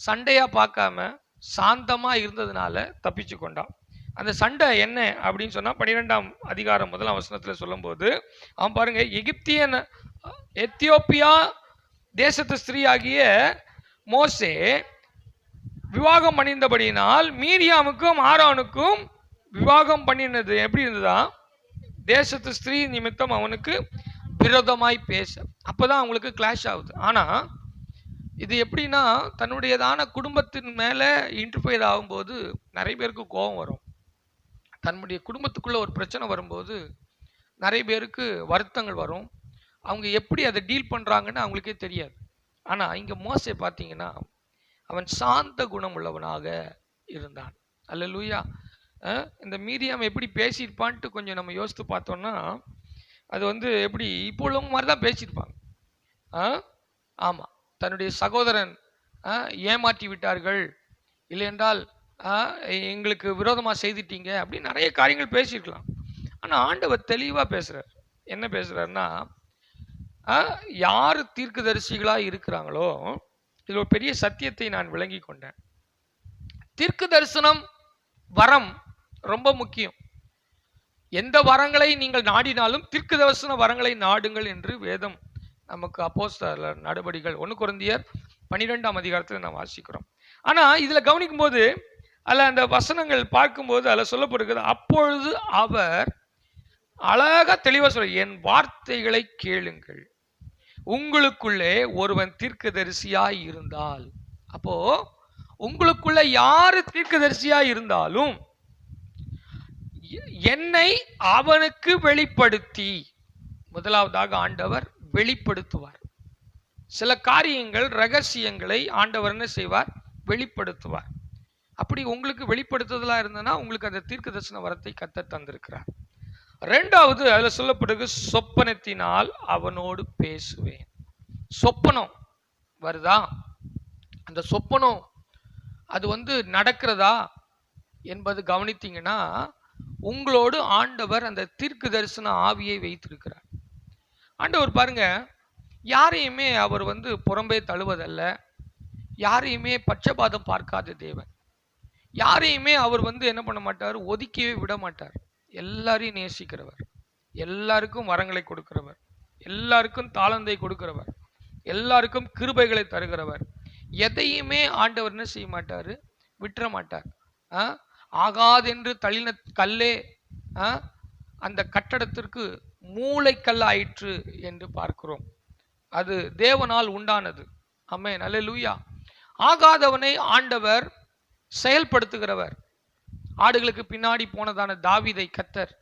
சண்டையா பார்க்காம சாந்தமா இருந்ததுனால தப்பிச்சு கொண்டான். அந்த சண்டை என்ன அப்படின்னு சொன்னா 12ஆம் அதிகாரம் 1ஆம் வசனத்துல சொல்லும் போது அவன் பாருங்க, எத்தியோப்பியா தேசத்து ஸ்திரீயாகிய மோசே விவாகம் பண்ணியிருந்தபடியினால் மீரியாமுக்கும் ஆரோனுக்கும் விவாகம் பண்ணினது எப்படி இருந்ததா, தேசத்து ஸ்திரீ நிமித்தம் அவனுக்கு விரோதமாய் பேச. அப்பதான் அவங்களுக்கு கிளாஷ் ஆகுது. ஆனா இது எப்படின்னா, தன்னுடையதான குடும்பத்தின் மேல இன்டர்ஃபியர் ஆகும்போது நிறைய பேருக்கு கோபம் வரும். தன்னுடைய குடும்பத்துக்குள்ள ஒரு பிரச்சனை வரும்போது நிறைய பேருக்கு வருத்தங்கள் வரும். அவங்க எப்படி அதை டீல் பண்றாங்கன்னு அவங்களுக்கே தெரியாது. ஆனா இங்க மோசே பார்த்தீங்கன்னா அவன் சாந்த குணம் உள்ளவனாக இருந்தான். அல்லேலூயா. இந்த மீரியாம் எப்படி பேசியிருப்பான்ட்டு கொஞ்சம் நம்ம யோசித்து பார்த்தோம்னா, அது எப்படி இப்போ உள்ளவங்க மாதிரி தான் பேசியிருப்பாங்க. ஆமா, தன்னுடைய சகோதரன் ஏமாற்றி விட்டார்கள், இல்லை என்றால் எங்களுக்கு விரோதமாக செய்துட்டீங்க அப்படின்னு நிறைய காரியங்கள் பேசியிருக்கலாம். ஆனால் ஆண்டவர் தெளிவாக பேசுகிறார். என்ன பேசுகிறாருன்னா, யார் தீர்க்கதரிசிகளாக இருக்கிறாங்களோ, இதில் ஒரு பெரிய சத்தியத்தை நான் விளங்கி கொண்டேன். தீர்க்க தரிசனம் வரம் ரொம்ப முக்கியம். எந்த வரங்களை நீங்கள் நாடினாலும் தீர்க்க தரிசன வரங்களை நாடுங்கள் என்று வேதம் நமக்கு அப்போஸ்தலர் நடபடிகள் 1 கொரிந்தியர் 12ஆம் அதிகாரத்தில் நாம் வாசிக்கிறோம். ஆனா இதுல கவனிக்கும் போது அல்ல, அந்த வசனங்கள் பார்க்கும்போது அதில் சொல்லப்படுகிறது, அப்பொழுது அவர் அழகா தெளிவா சொல்ற, என் வார்த்தைகளை கேளுங்கள், உங்களுக்குள்ளே ஒருவன் தீர்க்கதரிசியாய் இருந்தால். அப்போ உங்களுக்குள்ள யாரு தீர்க்கதரிசியாய் இருந்தாலும் என்னை அவனுக்கு வெளிப்படுத்தி, முதலாவதாக ஆண்டவர் வெளிப்படுத்துவார். சில காரியங்கள் ரகசியங்களை ஆண்டவர் என்ன செய்வார், வெளிப்படுத்துவார். அப்படி உங்களுக்கு வெளிப்படுத்துதலா இருந்ததுன்னா உங்களுக்கு அந்த தீர்க்க தரிசன வரத்தை கர்த்தர் தந்திருக்கிறார். 2வது அதுல சொல்லப்படுது, சொப்பனத்தினால் அவனோடு பேசுவேன். சொப்பனம் வருதா, அந்த சொப்பனம் அது நடக்கிறதா என்பது கவனித்தீங்கன்னா, உங்களோடு ஆண்டவர் அந்த தீர்க்க தரிசன ஆவியை வைத்திருக்கிறார். ஆண்டவர் பாருங்க, யாரையுமே அவர் புறம்பே தழுவதல்ல, யாரையுமே பட்சபாதம் பார்க்காத தேவன். யாரையுமே அவர் என்ன பண்ண மாட்டார், ஒதுக்கியே விட மாட்டார். எல்லாரையும் நேசிக்கிறவர், எல்லாருக்கும் வரங்களை கொடுக்கிறவர், எல்லாருக்கும் தாளந்தை கொடுக்கிறவர், எல்லாருக்கும் கிருபைகளை தருகிறவர். எதையுமே ஆண்டவர் என்ன செய்ய மாட்டார், விட்டுற மாட்டார். ஆகாதென்று தள்ளின கல்லே அந்த கட்டடத்திற்கு மூளைக்கல் ஆயிற்று என்று பார்க்கிறோம். அது தேவனால் உண்டானது. ஆமென், அல்லேலூயா. ஆகாதவனை ஆண்டவர் செயல்படுத்துகிறவர். ஆடுகளுக்கு பின்னாடி போனதான தாவீதை கர்த்தர்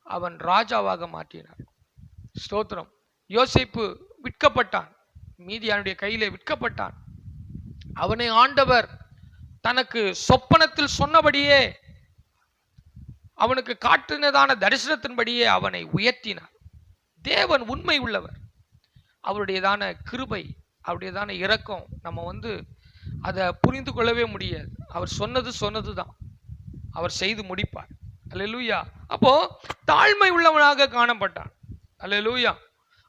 அவன் ராஜாவாக மாற்றினார். ஸ்தோத்திரம். யோசேப்பு விற்கப்பட்டான், மீதியானுடைய கையிலே விற்கப்பட்டான். அவனை ஆண்டவர் தனக்கு சொப்பனத்தில் சொன்னபடியே, அவனுக்கு காட்டினதான தரிசனத்தின்படியே அவனை உயர்த்தினார். தேவன் உண்மை உள்ளவர். அவருடையதான கிருபை, அவருடையதான இரக்கம் நம்ம அதை புரிந்து கொள்ளவே முடியாது. அவர் சொன்னதுதான் அவர் செய்து முடிப்பார். அல்லேலூயா. அப்போ தாழ்மை உள்ளவனாக காணப்பட்டான். அல்லேலூயா.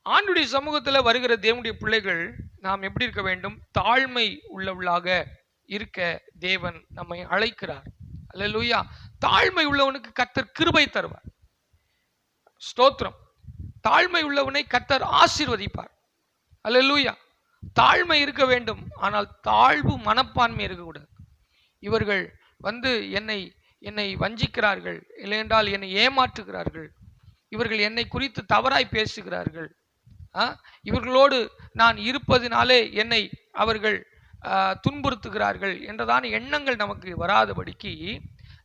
ஆண்டுடைய சமூகத்தில் வருகிற தேவனுடைய பிள்ளைகள் நாம் எப்படி இருக்க வேண்டும்? தாழ்மை உள்ளவர்களாக இருக்க தேவன் நம்மை அழைக்கிறார். அல்லேலூயா. தாழ்மை உள்ளவனுக்கு கர்த்தர் கிருபை தருவார். ஸ்தோத்திரம். தாழ்மை உள்ளவனை கர்த்தர் ஆசீர்வதிப்பார். அல்லேலூயா. தாழ்மை இருக்க வேண்டும், ஆனால் தாழ்வு மனப்பான்மை இருக்கக்கூடாது. இவர்கள் என்னை வஞ்சிக்கிறார்கள், இல்லையென்றால் என்னை ஏமாற்றுகிறார்கள், இவர்கள் என்னை குறித்து தவறாய் பேசுகிறார்கள், இவர்களோடு நான் இருப்பதினாலே என்னை அவர்கள் துன்புறுத்துகிறார்கள் என்றதான எண்ணங்கள் நமக்கு வராதபடிக்கு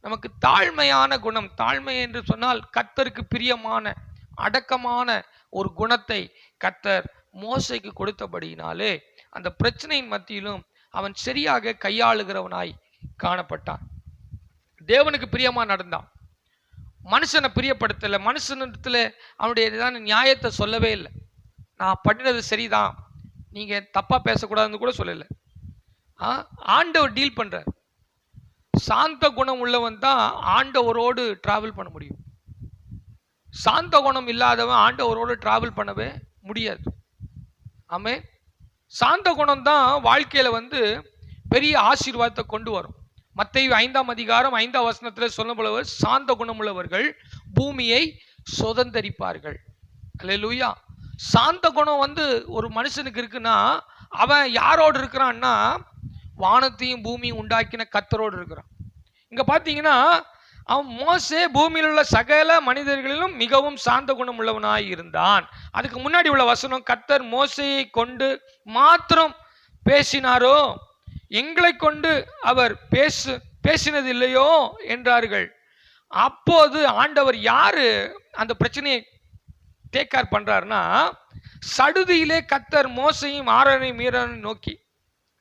நமக்கு தாழ்மையான குணம், தாழ்மை என்று சொன்னால் கர்த்தருக்கு பிரியமான அடக்கமான ஒரு குணத்தை கர்த்தர் மோசேக்கு கொடுத்தபடியினாலே அந்த பிரச்சனையின் மத்தியிலும் அவன் சரியாக கையாளுகிறவனாய் காணப்பட்டான். தேவனுக்கு பிரியமா நடந்தான், மனுஷனை பிரியப்படுத்தல, மனுஷனிடத்துல அவனுடைய நியாயத்தை சொல்லவே இல்லை. நான் பண்ணினது சரிதான், நீங்க தப்பா பேசக்கூடாதுன்னு கூட சொல்லல. ஆண்டவர் டீல் பண்றார். சாந்த குணம் உள்ளவன் தான் ஆண்டவரோடு டிராவல் பண்ண முடியும். சாந்த குணம் இல்லாதவன் ஆண்டவரோடு டிராவல் பண்ணவே முடியாது. ஆமே. சாந்த குணம் தான் வாழ்க்கையில பெரிய ஆசீர்வாதத்தை கொண்டு வரும். மத்தேயு 5ஆம் அதிகாரம் 5ஆம் வசனத்தில் சொல்லப்படுவர், சாந்த குணமுள்ளவர்கள் பூமியை சுதந்தரிப்பார்கள். அல்லேலூயா. சாந்த குணம் ஒரு மனுஷனுக்கு இருக்குன்னா அவன் யாரோடு இருக்கிறான்னா வானத்தையும் பூமியும் உண்டாக்கின கர்த்தரோடு இருக்கிறான். இங்க பாத்தீங்கன்னா அவன் மோசே பூமியில் உள்ள சகல மனிதர்களிலும் மிகவும் சாந்த குணம் உள்ளவனாய் இருந்தான். அதுக்கு முன்னாடி உள்ள வசனம், கர்த்தர் மோசேயை கொண்டு மாத்திரம் பேசினாரோ, எங்களை கொண்டு அவர் பேசினது இல்லையோ என்றார்கள். அப்போது ஆண்டவர் யாரு அந்த பிரச்சனையை டேக் கேர் பண்றாருன்னா, சடுதியிலே கர்த்தர் மோசையும் ஆரோனையும் மீறனையும் நோக்கி,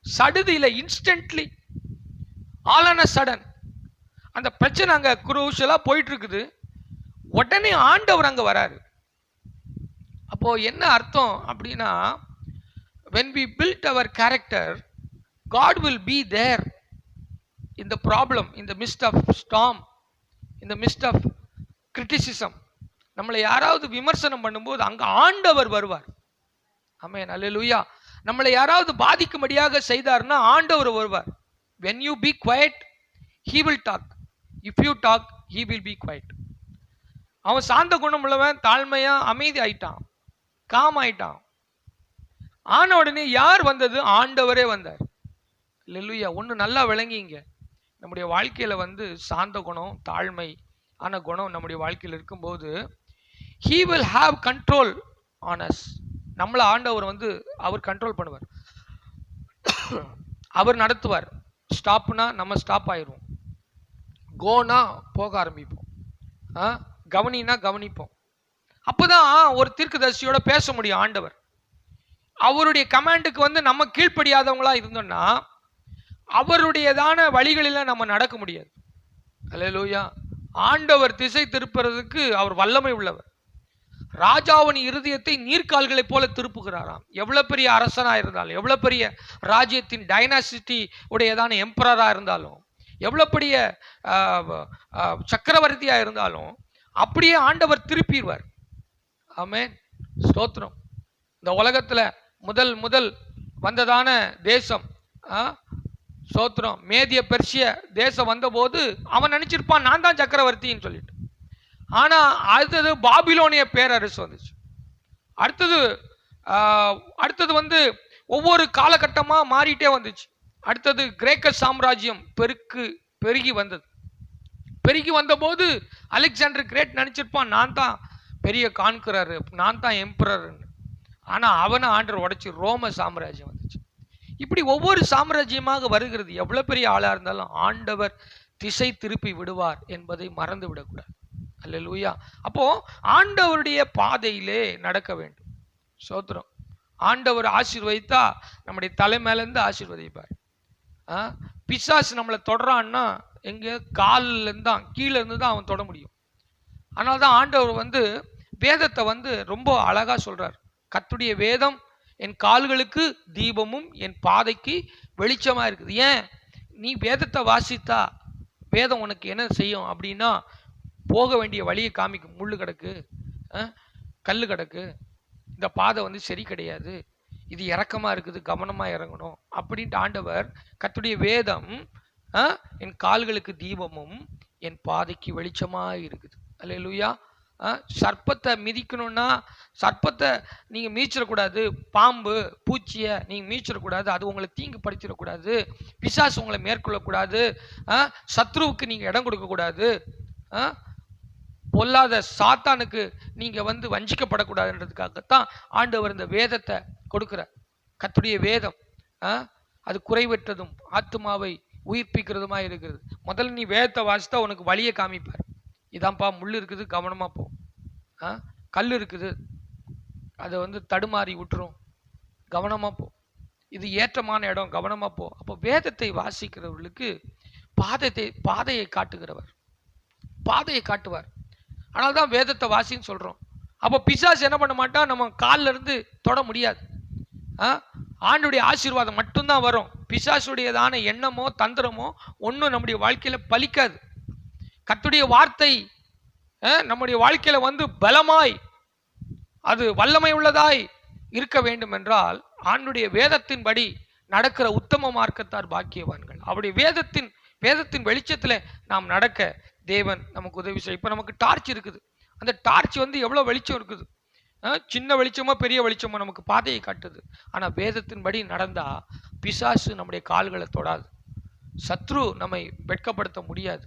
சடுதியில instantly, all on a sudden, அந்த பிரச்சனை அங்க குரூஷலா போயிட்டு இருக்குது. உடனே ஆண்டவர் அங்க வராரு. அப்போ என்ன அர்த்தம் அப்படின்னா, when we build our character, God will be there in the problem, in the midst of storm, in the midst of criticism. நம்மளை யாராவது விமர்சனம் பண்ணும்போது அங்க ஆண்டவர் வருவார். ஆமென். அல்லேலூயா. நம்மளை யாராவது பாதிக்கும்படியாக செய்தார்னா ஆண்டவர் வருவார். when you be quiet, he will talk. if you talk, he will be quiet. அவன் சாந்த குணம் உள்ளவன், தாழ்மையா அமைதி ஆயிட்டான், காம் ஆயிட்டான். ஆன உடனே யார் வந்தது? ஆண்டவரே வந்தார். அல்லேலூயா. ஒன்று நல்லா விளங்கிங்க, நம்முடைய வாழ்க்கையில சாந்த குணம், தாழ்மை ஆன குணம் நம்முடைய வாழ்க்கையில் இருக்கும்போது he will have control on us. நம்மளை ஆண்டவர் அவர் கண்ட்ரோல் பண்ணுவார், அவர் நடத்துவார். ஸ்டாப்னா நம்ம ஸ்டாப் ஆயிடுவோம், கோனா போக ஆரம்பிப்போம், கவனினா கவனிப்போம். அப்போதான் ஒரு தீர்க்கதரிசியோட பேச முடியும் ஆண்டவர். அவருடைய கமாண்டுக்கு நம்ம கீழ்ப்படியாதவங்களா இருந்தோம்னா அவருடையதான வழிகளில் நம்ம நடக்க முடியாது. அல்லேலூயா. ஆண்டவர் திசை திருப்புறதுக்கு அவர் வல்லமை உள்ளவர். ராஜாவின் இருதயத்தை நீர்க்கால்களை போல திருப்புகிறாராம். எவ்வளவு பெரிய அரசனா இருந்தாலும், எவ்வளவு பெரிய ராஜ்யத்தின் டைனாசிட்டி உடையதான எம்பரரா இருந்தாலும், எவ்வளவு பெரிய சக்கரவர்த்தியா இருந்தாலும் அப்படியே ஆண்டவர் திருப்பிடுவார். ஆமென். ஸ்தோத்திரம். இந்த உலகத்துல முதல் வந்ததான தேசம் ஸ்தோத்திரம் மேதிய பெர்சிய தேசம் வந்தபோது அவன் நினைச்சிருப்பான் நான் தான் சக்கரவர்த்தின்னு சொல்லிட்டு. ஆனா அடுத்தது பாபிலோனிய பேரரசு வந்துச்சு. அடுத்தது ஒவ்வொரு காலகட்டமா மாறிட்டே வந்துச்சு. அடுத்தது கிரேக்க சாம்ராஜ்யம் பெருகி வந்தது. பெருகி வந்தபோது அலெக்சாண்டர் கிரேட் நினைச்சிருப்பான் நான் தான் பெரிய கான்கரர், நான் தான் எம்பரர்னு. ஆனா அவனை ஆண்டவர் உடைச்சு ரோம சாம்ராஜ்யம் வந்துச்சு. இப்படி ஒவ்வொரு சாம்ராஜ்யமாக வருகிறது. எவ்வளவு பெரிய ஆளா இருந்தாலும் ஆண்டவர் திசை திருப்பி விடுவார் என்பதை மறந்து விடக்கூடாது. அல்லேலூயா. அப்போ ஆண்டவருடைய பாதையிலே நடக்க வேண்டும். சோத்திரம். ஆண்டவர் ஆசீர்வதித்தா நம்முடைய தலை மேல இருந்து ஆசீர்வதிப்பார். பிசாசு நம்மளை தொடரான்னா எங்க காலில் இருந்து தான், கீழே இருந்து தான் அவன் தொட முடியும். அதனால தான் ஆண்டவர் வேதத்தை ரொம்ப அழகா சொல்றார். கர்த்தருடைய வேதம் என் கால்களுக்கு தீபமும் என் பாதைக்கு வெளிச்சமா இருக்குது. ஏன்? நீ வேதத்தை வாசித்தா வேதம் உனக்கு என்ன செய்யும் அப்படின்னா, போக வேண்டிய வழியை காமிக்கும். முள்ளு கிடக்கு, கல் கிடக்கு, இந்த பாதை சரி கிடையாது, இது இறக்கமா இருக்குது, கவனமா இறங்கணும் அப்படின்ட்டு ஆண்டவர் கர்த்தருடைய வேதம் என் கால்களுக்கு தீபமும் என் பாதைக்கு வெளிச்சமா இருக்குது. அல்லேலூயா. சர்ப்பத்தை மிதிக்கணும்னா சர்ப்பத்தை நீங்க மீச்சிடக்கூடாது, பாம்பு பூச்சியை நீங்க மீச்சிடக்கூடாது, அது உங்களை தீங்கு படுத்திடக்கூடாது, பிசாசு உங்களை மேற்கொள்ளக்கூடாது, சத்ருவுக்கு நீங்க இடம் கொடுக்க கூடாது, பொல்லாத சாத்தானுக்கு நீங்க வஞ்சிக்கப்படக்கூடாதுன்றதுக்காகத்தான் ஆண்டவர் இந்த வேதத்தை கொடுக்கிறார். கர்த்தருடைய வேதம் அது குறைவற்றதும் ஆத்துமாவை உயிர்ப்பிக்கிறதுமா இருக்கிறது. முதல்ல நீ வேதத்தை வாசித்தா உனக்கு வழியை காமிப்பார். இதான்ப்பா முள் இருக்குது, கவனமா போ. கல் இருக்குது, அதை தடுமாறி விட்டுரும், கவனமா போ. இது ஏற்றமான இடம், கவனமா போ. அப்போ வேதத்தை வாசிக்கிறவர்களுக்கு பாதையை காட்டுகிறவர், பாதையை காட்டுவார். ஆனால் தான் வேதத்தை வாசின்னு சொல்றோம். அப்போ பிசாசு என்ன பண்ண மாட்டான், நம்ம காலில் இருந்து தொட முடியாது. ஆண்டுடைய ஆசீர்வாதம் மட்டும்தான் வரும். பிசாசுடையதான எண்ணமோ தந்திரமோ ஒன்றும் நம்முடைய வாழ்க்கையில பலிக்காது. கர்த்தருடைய வார்த்தை நம்முடைய வாழ்க்கையில பலமாய் அது வல்லமை உள்ளதாய் இருக்க வேண்டும் என்றால் ஆண்டுடைய வேதத்தின்படி நடக்கிற உத்தம மார்க்கத்தார் பாக்கியவான்கள். அவருடைய வேதத்தின் வெளிச்சத்துல நாம் நடக்க தேவன் நமக்கு உதவி செய்யும். இப்ப நமக்கு டார்ச் இருக்குது. அந்த டார்ச் எவ்வளவு வெளிச்சம் இருக்குது, சின்ன வெளிச்சமோ பெரிய வெளிச்சமோ நமக்கு பாதையை காட்டுது. ஆனா வேதத்தின்படி நடந்தா பிசாசு நம்முடைய கால்களை தொடாது, சத்ரு நம்மை வெட்கப்படுத்த முடியாது,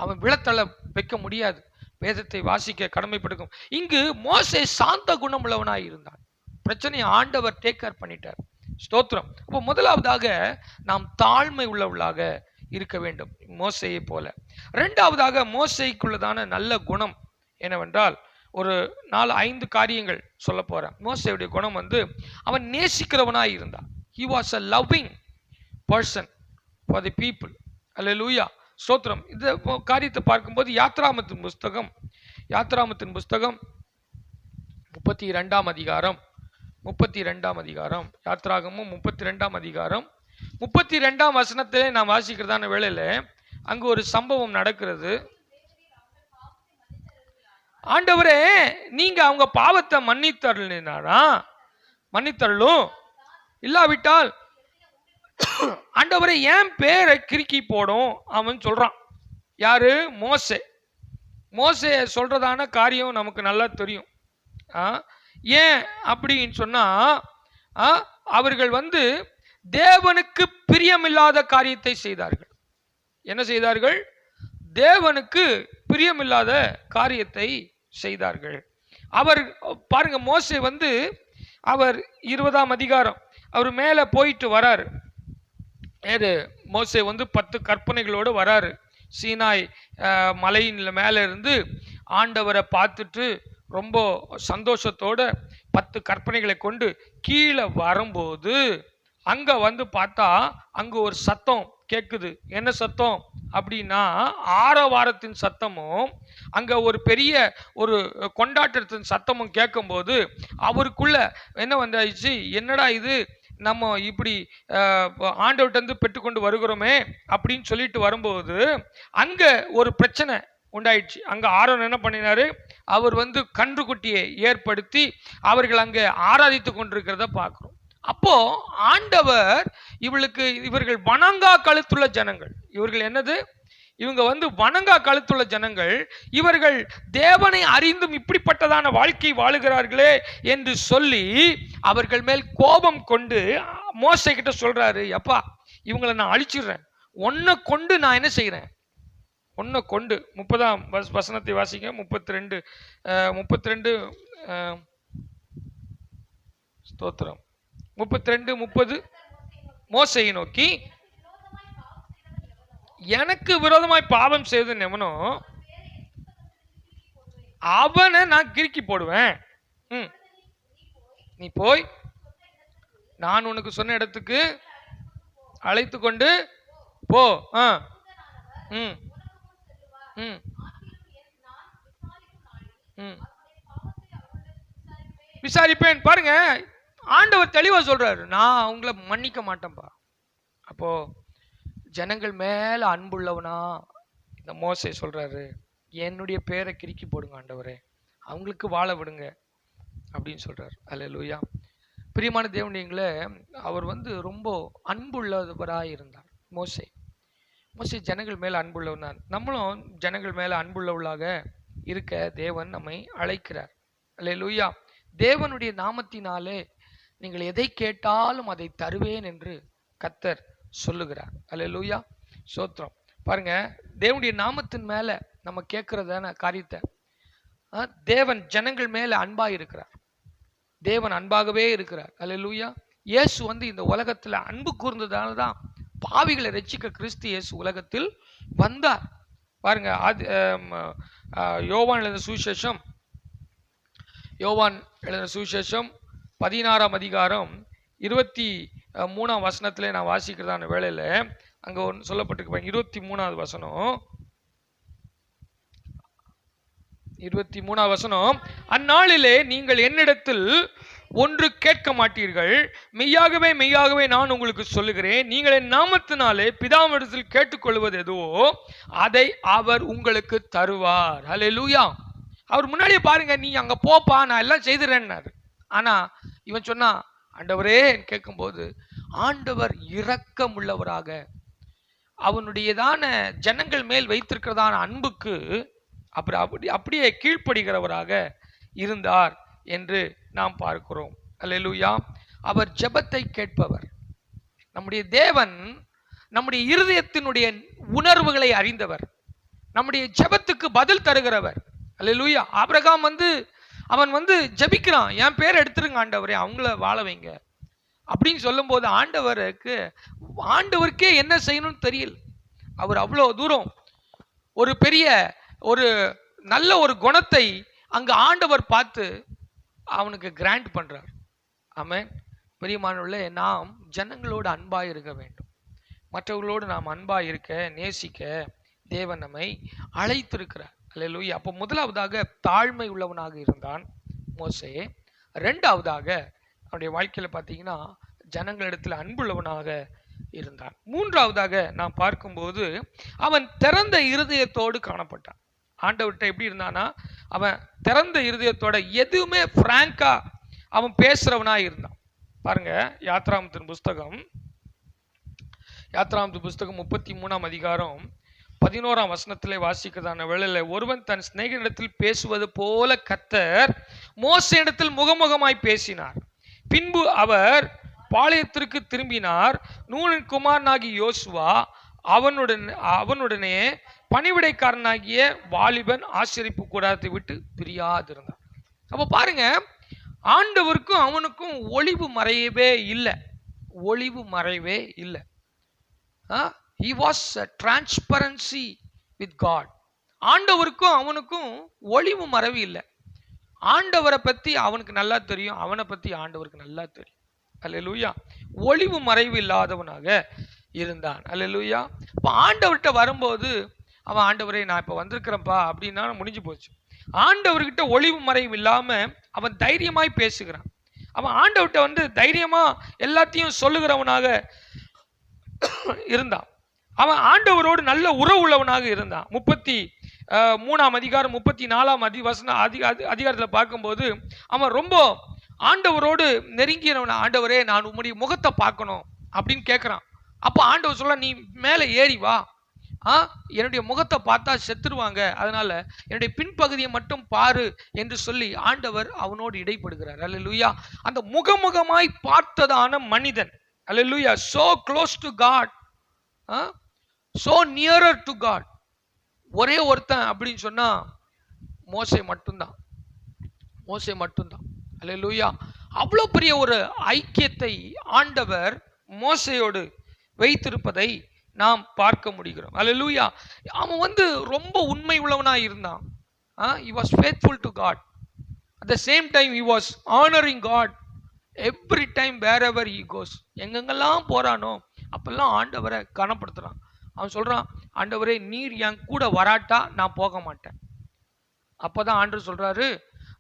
அவன் விழத்தள்ள வைக்க முடியாது. வேதத்தை வாசிக்க கடமைப்படுத்தும். இங்கு மோசே சாந்த குணம் உள்ளவனாய் இருந்தான். பிரச்சனையை ஆண்டவர் டேக் கேர் பண்ணிட்டார். ஸ்தோத்திரம். அப்போ முதலாவதாக நாம் தாழ்மை உள்ளவர்களாக இருக்க வேண்டும், மோசையை போல. இரண்டாவதாக மோசைக்குள்ளதான நல்ல குணம் என்னவென்றால், ஒரு 4-5 காரியங்கள் சொல்ல போறேன். மோசையுடைய குணம் அவன் நேசிக்கிறவனாய் இருந்தான். He was a loving person for the people. அல்லேலூயா. ஸ்தோத்திரம். இந்த காரியத்தை பார்க்கும்போது யாத்ராமத்தின் புஸ்தகம் 32ஆம் அதிகாரம் யாத்ராகமும் 32ஆம் அதிகாரம் 32ஆம் வசனத்திலே நாம் வாசிக்கிறதான வேளையில அங்கு ஒரு சம்பவம் நடக்கிறது. ஆண்டவரே, நீங்க அவங்க பாவத்தை மன்னித்தருளும், இல்லாவிட்டால் ஆண்டவரே என் பேரை கிறுக்கி போடும் அவன் சொல்றான். யாரு? மோசே சொல்றதான காரியம் நமக்கு நல்லா தெரியும். ஏன் அப்படின்னு சொன்னா, அவர்கள் தேவனுக்கு பிரியமில்லாத காரியத்தை செய்தார்கள். என்ன செய்தார்கள்? தேவனுக்கு பிரியமில்லாத காரியத்தை செய்தார்கள். அவர் பாருங்க, மோசே அவர் 20ஆம் அதிகாரம் அவர் மேல போயிட்டு வராரு. மோசே 10 கற்பனைகளோடு வராரு. சீனாய் மலையின் மேல இருந்து ஆண்டவரை பார்த்துட்டு ரொம்ப சந்தோஷத்தோட 10 கற்பனைகளை கொண்டு கீழே வரும்போது அங்க பார்த்தா அங்க ஒரு சத்தம் கேட்குது. என்ன சத்தம் அப்படின்னா, ஆரவாரத்தின் சத்தமும் அங்க ஒரு பெரிய ஒரு கொண்டாட்டத்தின் சத்தமும் கேட்கும்போது அவருக்குள்ள என்ன வந்தாச்சு, என்னடா இது, நம்ம இப்படி ஆண்டவர்கிட்ட பெற்றுக்கொண்டு வருகிறோமே அப்படின்னு சொல்லிட்டு வரும்போது அங்க ஒரு பிரச்சனை உண்டாயிடுச்சு. அங்க ஆரோன் என்ன பண்ணினாரு, அவர் கன்றுக்குட்டியை ஏற்படுத்தி அவர்கள் அங்க ஆராதித்து கொண்டிருக்கிறத பார்க்கிறோம். அப்போ ஆண்டவர் இவர்கள் வணங்கா கழுத்துள்ள ஜனங்கள். இவர்கள் என்னது? இவங்க வணங்கா கழுத்துள்ள ஜனங்கள். இவர்கள் தேவனை அறிந்தும் இப்படிப்பட்டதான வாழ்க்கை வாழுகிறார்களே என்று சொல்லி அவர்கள் மேல் கோபம் கொண்டு மோசே கிட்ட சொல்றாரு, அப்பா இவங்களை நான் அழிச்சிடுறேன், உன்னை கொண்டு நான் என்ன செய்யறேன், உன்னை கொண்டு 30ஆம் வசனத்தை வாசிங்க. 32 ஸ்தோத்திரம் 32-30 மோசையை நோக்கி, எனக்கு விரோதமாய் பாவம் செய்தவன் எவனோ அவனை நான் கிறுக்கி போடுவேன். நீ போய் நான் உனக்கு சொன்ன இடத்துக்கு அழைத்து கொண்டு போ. விசாரிப்பேன். பாருங்க, ஆண்டவர் தெளிவா சொல்றாரு, நான் அவங்கள மன்னிக்க மாட்டேன்பா. அப்போ ஜனங்கள் மேல அன்புள்ளவனா இந்த மோசே சொல்றாரு, என்னுடைய பேரை கிறுக்கி போடுங்க ஆண்டவரே, அவங்களுக்கு வாழ விடுங்க அப்படின்னு சொல்றாரு. அல்லேலூயா. பிரியமான தேவனுடையங்களே, அவர் ரொம்ப அன்புள்ளவராக இருந்தார் மோசே. மோசே ஜனங்கள் மேல அன்புள்ளவனார். நம்மளும் ஜனங்கள் மேல அன்புள்ளவளாக இருக்க தேவன் நம்மை அழைக்கிறார். அல்லேலூயா. தேவனுடைய நாமத்தினாலே நீங்கள் எதை கேட்டாலும் அதை தருவேன் என்று கர்த்தர் சொல்லுகிறார். அல்லேலூயா. சோத்திரம். பாருங்க, தேவனுடைய நாமத்தின் மேல நம்ம கேட்கிறதான காரியத்தை தேவன் ஜனங்கள் மேல அன்பா இருக்கிறார். தேவன் அன்பாகவே இருக்கிறார். அல்லேலூயா. இயேசு இந்த உலகத்துல அன்பு கூர்ந்ததால தான் பாவிகளை ரட்சிக்க கிறிஸ்து இயேசு உலகத்தில் வந்தார். பாருங்க, யோவான் எழுதின சுவிசேஷம் 16ஆம் அதிகாரம் 23ஆம் வசனத்திலே நான் வாசிக்கிறதான வேளையில அங்க ஒன்று சொல்லப்பட்டிருக்கு. 23வது வசனம், 23வது வசனம், அந்நாளிலே நீங்கள் என்னிடத்தில் ஒன்று கேட்க மாட்டீர்கள், மெய்யாகவே மெய்யாகவே நான் உங்களுக்கு சொல்லுகிறேன், நீங்கள் என் நாமத்தினாலே பிதாவிடத்தில் கேட்டுக்கொள்வது எதுவோ அதை அவர் உங்களுக்கு தருவார். அல்லேலூயா. அவர் முன்னாடியே பாருங்க, நீ அங்க போப்பா, நான் எல்லாம் செய்துறேன்னாரு. ஆனா இவன் சொன்னா, ஆண்டவரே கேட்கும்போது ஆண்டவர் இரக்கம் உள்ளவராக அவனுடையதான ஜனங்கள் மேல் வைத்திருக்கிறதான அன்புக்கு அப்படியே கீழ்ப்படுகிறவராக இருந்தார் என்று நாம் பார்க்கிறோம். அல்லேலூயா. அவர் ஜெபத்தை கேட்பவர். நம்முடைய தேவன் நம்முடைய இருதயத்தினுடைய உணர்வுகளை அறிந்தவர். நம்முடைய ஜெபத்துக்கு பதில் தருகிறவர். அல்லேலூயா. ஆபிரகாம் அவன் ஜெபிக்கிறான், என் பேர் எடுத்துருங்க ஆண்டவரே, அவங்கள வாழ வைங்க அப்படின்னு சொல்லும் போது ஆண்டவருக்கே என்ன செய்யணும்னு தெரியல. அவர் அவ்வளோ தூரம் ஒரு நல்ல ஒரு குணத்தை அங்க ஆண்டவர் பார்த்து அவனுக்கு கிராண்ட் பண்றார். ஆமென். பிரியமானவர்களே, நாம் ஜனங்களோடு அன்பாய் இருக்க வேண்டும். மற்றவர்களோடு நாம் அன்பாய் இருக்க, நேசிக்க தேவன் நம்மை அழைத்திருக்கிறார். அல்லேலூயா. அப்போ முதலாவதாக தாழ்மை உள்ளவனாக இருந்தான் மோசே. ரெண்டாவதாக அவனுடைய வாழ்க்கையில பார்த்தீங்கன்னா ஜனங்களிடத்தில் அன்புள்ளவனாக இருந்தான். மூன்றாவதாக நாம் பார்க்கும்போது அவன் திறந்த இருதயத்தோடு காணப்பட்டான். ஆண்டவர்கிட்ட எப்படி இருந்தானா, அவன் திறந்த இருதயத்தோட எதுவுமே பிராங்கா அவன் பேசுறவனா இருந்தான். பாருங்க, யாத்ராமத்தின் புஸ்தகம் 33ஆம் அதிகாரம் 11ஆம் வசனத்திலே வாசிக்கிறதான வேளையில, ஒருவன் தன் சிநேகிதனிடத்தில் பேசுவது போல கர்த்தர் மோசேயிடத்தில் முகமுகமாய் பேசினார். பின்பு அவர் பாளையத்திற்கு திரும்பினார். நூனின் குமாரனாகிய யோசுவா அவனுடனே பணிவிடைக்காரனாகிய வாலிபன் ஆசரிப்பு கூடாரத்தை விட்டு பிரியாதிருந்தான். அப்ப பாருங்க, ஆண்டவருக்கும் அவனுக்கும் ஒளிவு மறையவே இல்லை. He was a transparency with God. ஆண்டவருக்கும் அவனுக்கும் ஒளிவு மறைவு இல்லை. ஆண்டவரை பத்தி அவனுக்கு நல்லா தெரியும், அவனை பத்தி ஆண்டவருக்கு நல்லா தெரியும். அல்லேலூயா. ஒளிவு மறைவு இல்லாதவனாக இருந்தான். அல்லேலூயா. இப்போ ஆண்டவர்கிட்ட வரும்போது அவன், ஆண்டவரே நான் இப்போ வந்திருக்கிறேன்ப்பா அப்படின்னா முடிஞ்சு போச்சு. ஆண்டவர்கிட்ட ஒளிவு மறைவு இல்லாம அவன் தைரியமாய் பேசுகிறான். அவன் ஆண்டவர்கிட்ட தைரியமா எல்லாத்தையும் சொல்லுகிறவனாக இருந்தான். அவன் ஆண்டவரோடு நல்ல உறவு உள்ளவனாக இருந்தான். 33ஆம் அதிகாரம் 34ஆம் அதிகாரத்தில் பார்க்கும்போது அவன் ரொம்ப ஆண்டவரோடு நெருங்கியவன். ஆண்டவரே நான் உம்முடைய முகத்தை பார்க்கணும் அப்படின்னு கேட்கிறான். அப்போ ஆண்டவர் சொல்ல, நீ மேலே ஏறி வா, என்னுடைய முகத்தை பார்த்தா செத்துருவாங்க, அதனால என்னுடைய பின்பகுதியை மட்டும் பாரு என்று சொல்லி ஆண்டவர் அவனோடு இடைப்படுகிறார். அல்லேலூயா. அந்த முகமுகமாய் பார்த்ததான மனிதன், அல்லேலூயா, so close to God, so nearer to God, ஒரே ஒருத்தன் அப்படின்னு சொன்னா மோசே மட்டும்தான். அல்லேலூயா. அவ்வளோ பெரிய ஒரு ஐக்கியத்தை ஆண்டவர் மோசையோடு வைத்திருப்பதை நாம் பார்க்க முடிகிறோம். அல்லேலூயா. அவன் ரொம்ப உண்மை உள்ளவனாய் இருந்தான். he was faithful to God. At the same time he was honoring God every time wherever he goes. எங்கெங்கெல்லாம் போறானோ அப்பெல்லாம் ஆண்டவரை கனப்படுத்துறான். அவன் சொல்றான், ஆண்டவரே நீர் என் கூட வராட்டா நான் போக மாட்டேன். அப்பதான் ஆண்டவர் சொல்றாரு,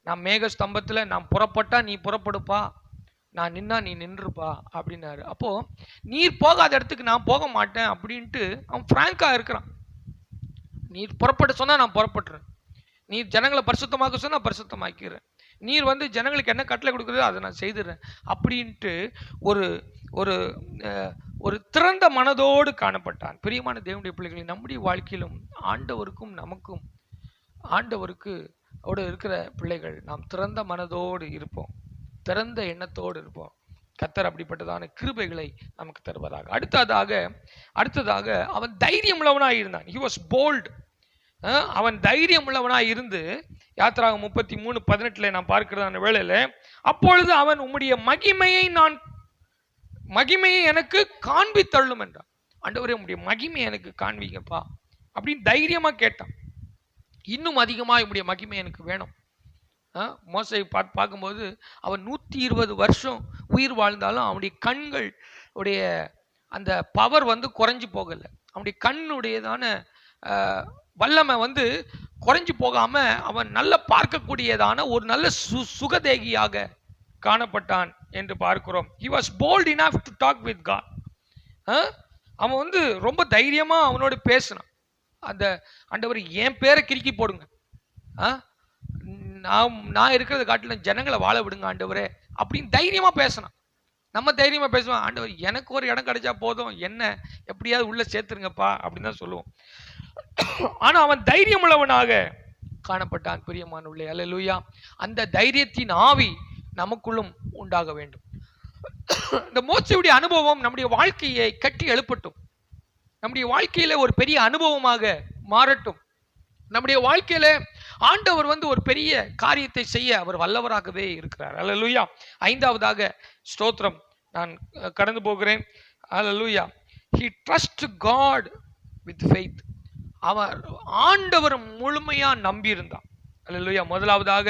நான் மேக ஸ்தம்பத்துல நான் புறப்பட்டா நீ புறப்படுப்பா, நான் நின்னா நீ நின்றுப்பா அப்படின்னாரு. அப்போ நீர் போகாத இடத்துக்கு நான் போக மாட்டேன் அப்படின்ட்டு அவன் பிராங்கா இருக்கிறான். நீர் புறப்பட சொன்னா நான் புறப்பட்டுறேன், நீர் ஜனங்களை பரிசுத்தமாக்க சொன்னா பரிசுத்தமாக்கிறேன், நீர் ஜனங்களுக்கு என்ன கட்டளை கொடுக்குறதோ அதை நான் செய்துடுறேன் அப்படின்ட்டு ஒரு ஒரு ஒரு திறந்த மனதோடு காணப்பட்டான். பிரியமான தேவனுடைய பிள்ளைகளை, நம்முடைய வாழ்க்கையிலும் ஆண்டவருக்கும் நமக்கும் ஆண்டவருக்கு இருக்கிற பிள்ளைகள் நாம் திறந்த மனதோடு இருப்போம், திறந்த எண்ணத்தோடு இருப்போம். கர்த்தர் அப்படிப்பட்டதான கிருபைகளை நமக்கு தருவதாக. அடுத்ததாக அவன் தைரியம் உள்ளவனாய் இருந்தான். he was bold. அவன் தைரியம் உள்ளவனாய் இருந்து யாத்திராகமம் 33:18 நாம் பார்க்கிறதான வேளையில, அப்பொழுது அவன் உம்முடைய மகிமையை எனக்கு காண்பித்தள்ளும் என்றான். ஆண்டவரே உம்முடைய மகிமையை எனக்கு காண்பிங்கப்பா அப்படின்னு தைரியமா கேட்டான். இன்னும் அதிகமா உம்முடைய மகிமை எனக்கு வேணும். மோசை பார்க்கும்போது அவன் 120 வருஷம் உயிர் வாழ்ந்தாலும் அவனுடைய கண்கள் உடைய அந்த பவர் குறைஞ்சு போகல. அவனுடைய கண்ணுடையதான வல்லமை குறைஞ்சு போகாம அவன் நல்ல பார்க்கக்கூடியதான ஒரு நல்ல சுகதேகியாக காணப்பட்டான் என்று பார்க்கிறோம். he was bold enough to talk with God. அவன் ரொம்ப தைரியமா அவனோடு பேசினான். அந்த ஆண்டவர் என் பேரை கிறுக்கி போடுங்க, நான் இருக்கிறத காட்டிலும் ஜனங்களை வாழ விடுங்க ஆண்டவரே அப்படின்னு தைரியமா பேசினான். நம்ம தைரியமா பேசுவோம், ஆண்டவர் எனக்கு ஒரு இடம் கிடைச்சா போதும், என்ன எப்படியாவது உள்ள சேர்த்துருங்கப்பா அப்படின்னு தான் சொல்லுவோம். ஆனா அவன் தைரியம் உள்ளவனாக காணப்பட்டான். பிரியமானவர்களே, அல்லேலூயா. அந்த தைரியத்தின் ஆவி நமக்குள்ளும் உண்டாக வேண்டும். இந்த மோசையுடைய அனுபவம் நம்முடைய வாழ்க்கையை கட்டி எழுப்பட்டும், நம்முடைய வாழ்க்கையில ஒரு பெரிய அனுபவமாக மாறட்டும். நம்முடைய வாழ்க்கையில ஆண்டவர் ஒரு பெரிய காரியத்தை செய்ய அவர் வல்லவராகவே இருக்கிறார். அல்லேலூயா. 5வதாக ஸ்தோத்திரம், நான் கடந்து போகிறேன். அல்லேலூயா. he trust God with faith. அவன் ஆண்டவர் முழுமையா நம்பி இருந்தான். அல்லேலூயா. முதலாவதாக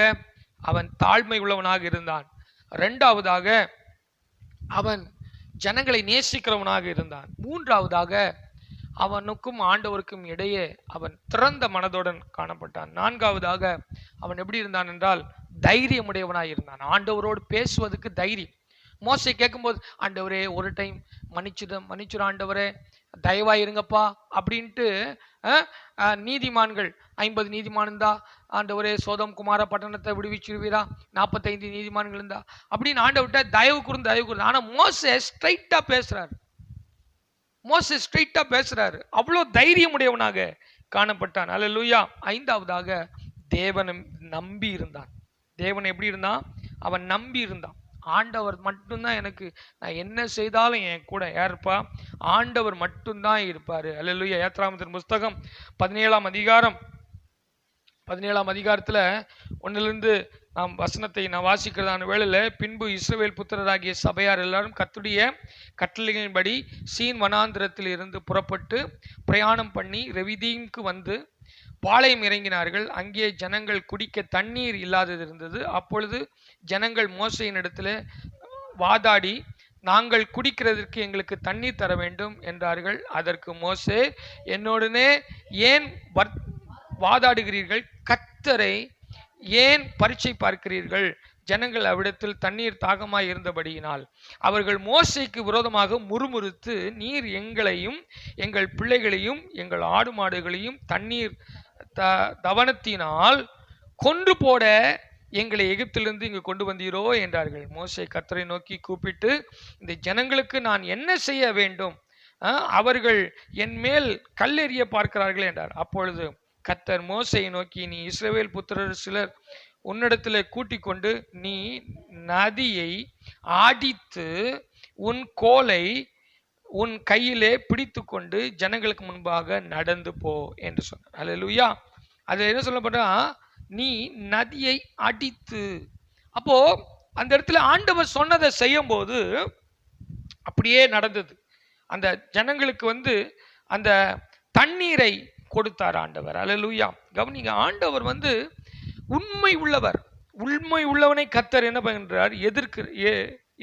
அவன் தாழ்மை உள்ளவனாக இருந்தான். இரண்டாவதாக அவன் ஜனங்களை நேசிக்கிறவனாக இருந்தான். மூன்றாவதாக அவனுக்கும் ஆண்டவருக்கும் இடையே அவன் திறந்த மனதுடன் காணப்பட்டான். நான்காவதாக அவன் எப்படி இருந்தான் என்றால் தைரியமுடையவனாய் இருந்தான். ஆண்டவரோடு பேசுவதற்கு தைரியம். மோசை கேட்கும்போது, ஆண்டவரே ஒரு டைம் மன்னிச்சுட ஆண்டவரே, தயவாய் இருங்கப்பா அப்படின்ட்டு நீதிமான்கள் 50 நீதிமான் இருந்தா, ஆண்டவரே சோதம் குமார பட்டணத்தை விடுவிச்சிருவீரா, 45 நீதிமான்கள் இருந்தா அப்படின்னு ஆண்டவர்கிட்ட தயவு கூர்ந்து. ஆனா மோசே ஸ்ட்ரைட்டா பேசுறாரு. அவ்வளோ தைரியமுடையவனாக காணப்பட்டான். அல்லேலூயா. 5வதாக தேவனை நம்பி இருந்தான். தேவன் எப்படி இருந்தான்? அவன் நம்பி இருந்தான். ஆண்டவர் மட்டும்தான் எனக்கு, நான் என்ன செய்தாலும் என் கூட யாருப்பா? ஆண்டவர் மட்டும்தான் இருப்பாரு. அல்லேலூயா. யாத்திராகமத்தின் புஸ்தகம் 17ஆம் அதிகாரத்துல 1 நாம் வசனத்தை நான் வாசிக்கிறதான வேளையில, பின்பு இஸ்ரவேல் புத்திரராகிய சபையார் எல்லாரும் கர்த்தருடைய கட்டளைகளின்படி சீன் வனாந்திரத்தில் இருந்து புறப்பட்டு பிரயாணம் பண்ணி ரெவிதீமுக்கு வந்து பாளையம் இறங்கினார்கள். அங்கே ஜனங்கள் குடிக்க தண்ணீர் இல்லாதது இருந்தது. அப்பொழுது ஜனங்கள் மோசையின் இடத்துல வாதாடி, நாங்கள் குடிக்கிறதற்கு எங்களுக்கு தண்ணீர் தர வேண்டும் என்றார்கள். அதற்கு மோசே, என்னுடனே ஏன் வாதாடுகிறீர்கள்? கர்த்தரை ஏன் பரீட்சை பார்க்கிறீர்கள்? ஜனங்கள் அவ்விடத்தில் தண்ணீர் தாகமாய் இருந்தபடியினால் அவர்கள் மோசைக்கு விரோதமாக முறுமுறுத்து, நீர் எங்களையும் எங்கள் பிள்ளைகளையும் எங்கள் ஆடு மாடுகளையும் தண்ணீர் தவனத்தினால் கொன்று போட எங்களை எகிப்திலிருந்து இங்கு கொண்டு வந்தீரோ என்றார்கள். மோசே கர்த்தரை நோக்கி கூப்பிட்டு, இந்த ஜனங்களுக்கு நான் என்ன செய்ய வேண்டும்? அவர்கள் என் மேல் கல்லெறிய பார்க்கிறார்கள் என்றார். அப்பொழுது கர்த்தர் மோசையை நோக்கி, நீ இஸ்ரவேல் புத்திரர் சிலர் உன்னிடத்தில் கூட்டிக் கொண்டு நீ நதியை அடித்து உன் கோலை உன் கையிலே பிடித்து கொண்டு ஜனங்களுக்கு முன்பாக நடந்து போ என்று சொன்னார். அல்லேலூயா. அது என்ன சொல்லப்பட்டா, நீ நதியை அடித்து. அப்போ அந்த இடத்துல ஆண்டவர் சொன்னதை செய்யும் போது அப்படியே நடந்தது. அந்த ஜனங்களுக்கு அந்த தண்ணீரை கொடுத்தார் ஆண்டவர். அல்லேலூயா. கவனிங்க, ஆண்டவர் உண்மை உள்ளவர். உண்மை உள்ளவனை கர்த்தர் என்ன பண்றார்?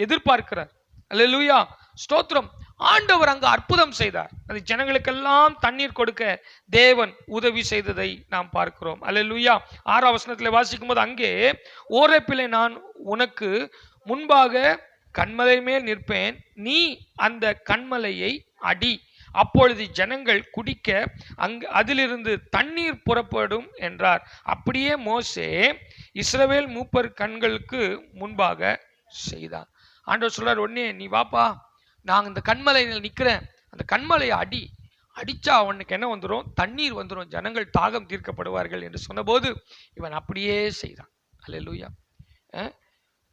எதிர்பார்க்கிறார். அல்லேலூயா, ஸ்தோத்திரம். ஆண்டவர் அங்கு அற்புதம் செய்தார். அது ஜனங்களுக்கெல்லாம் தண்ணீர் கொடுக்க தேவன் உதவி செய்ததை நாம் பார்க்கிறோம். அல்லேலூயா. 6ஆம் வசனத்தில் வாசிக்கும் போது, அங்கே ஓரேப்பிலே நான் உனக்கு முன்பாக கன்மலை மேல் நிற்பேன், நீ அந்த கன்மலையை அடி, அப்பொழுது ஜனங்கள் குடிக்க அதிலிருந்து தண்ணீர் புறப்படும் என்றார். அப்படியே மோசே இஸ்ரவேல் மூப்பர் கண்களுக்கு முன்பாக செய்தார். ஆண்டவர் சொல்றார், உடனே நீ வாப்பா, நான் இந்த கண்மலையில் நிற்கிறேன், அந்த கண்மலையை அடிச்சா அவனுக்கு என்ன வந்துடும்? தண்ணீர் வந்துடும், ஜனங்கள் தாகம் தீர்க்கப்படுவார்கள் என்று சொன்னபோது இவன் அப்படியே செய்தான். அல்லேலூயா.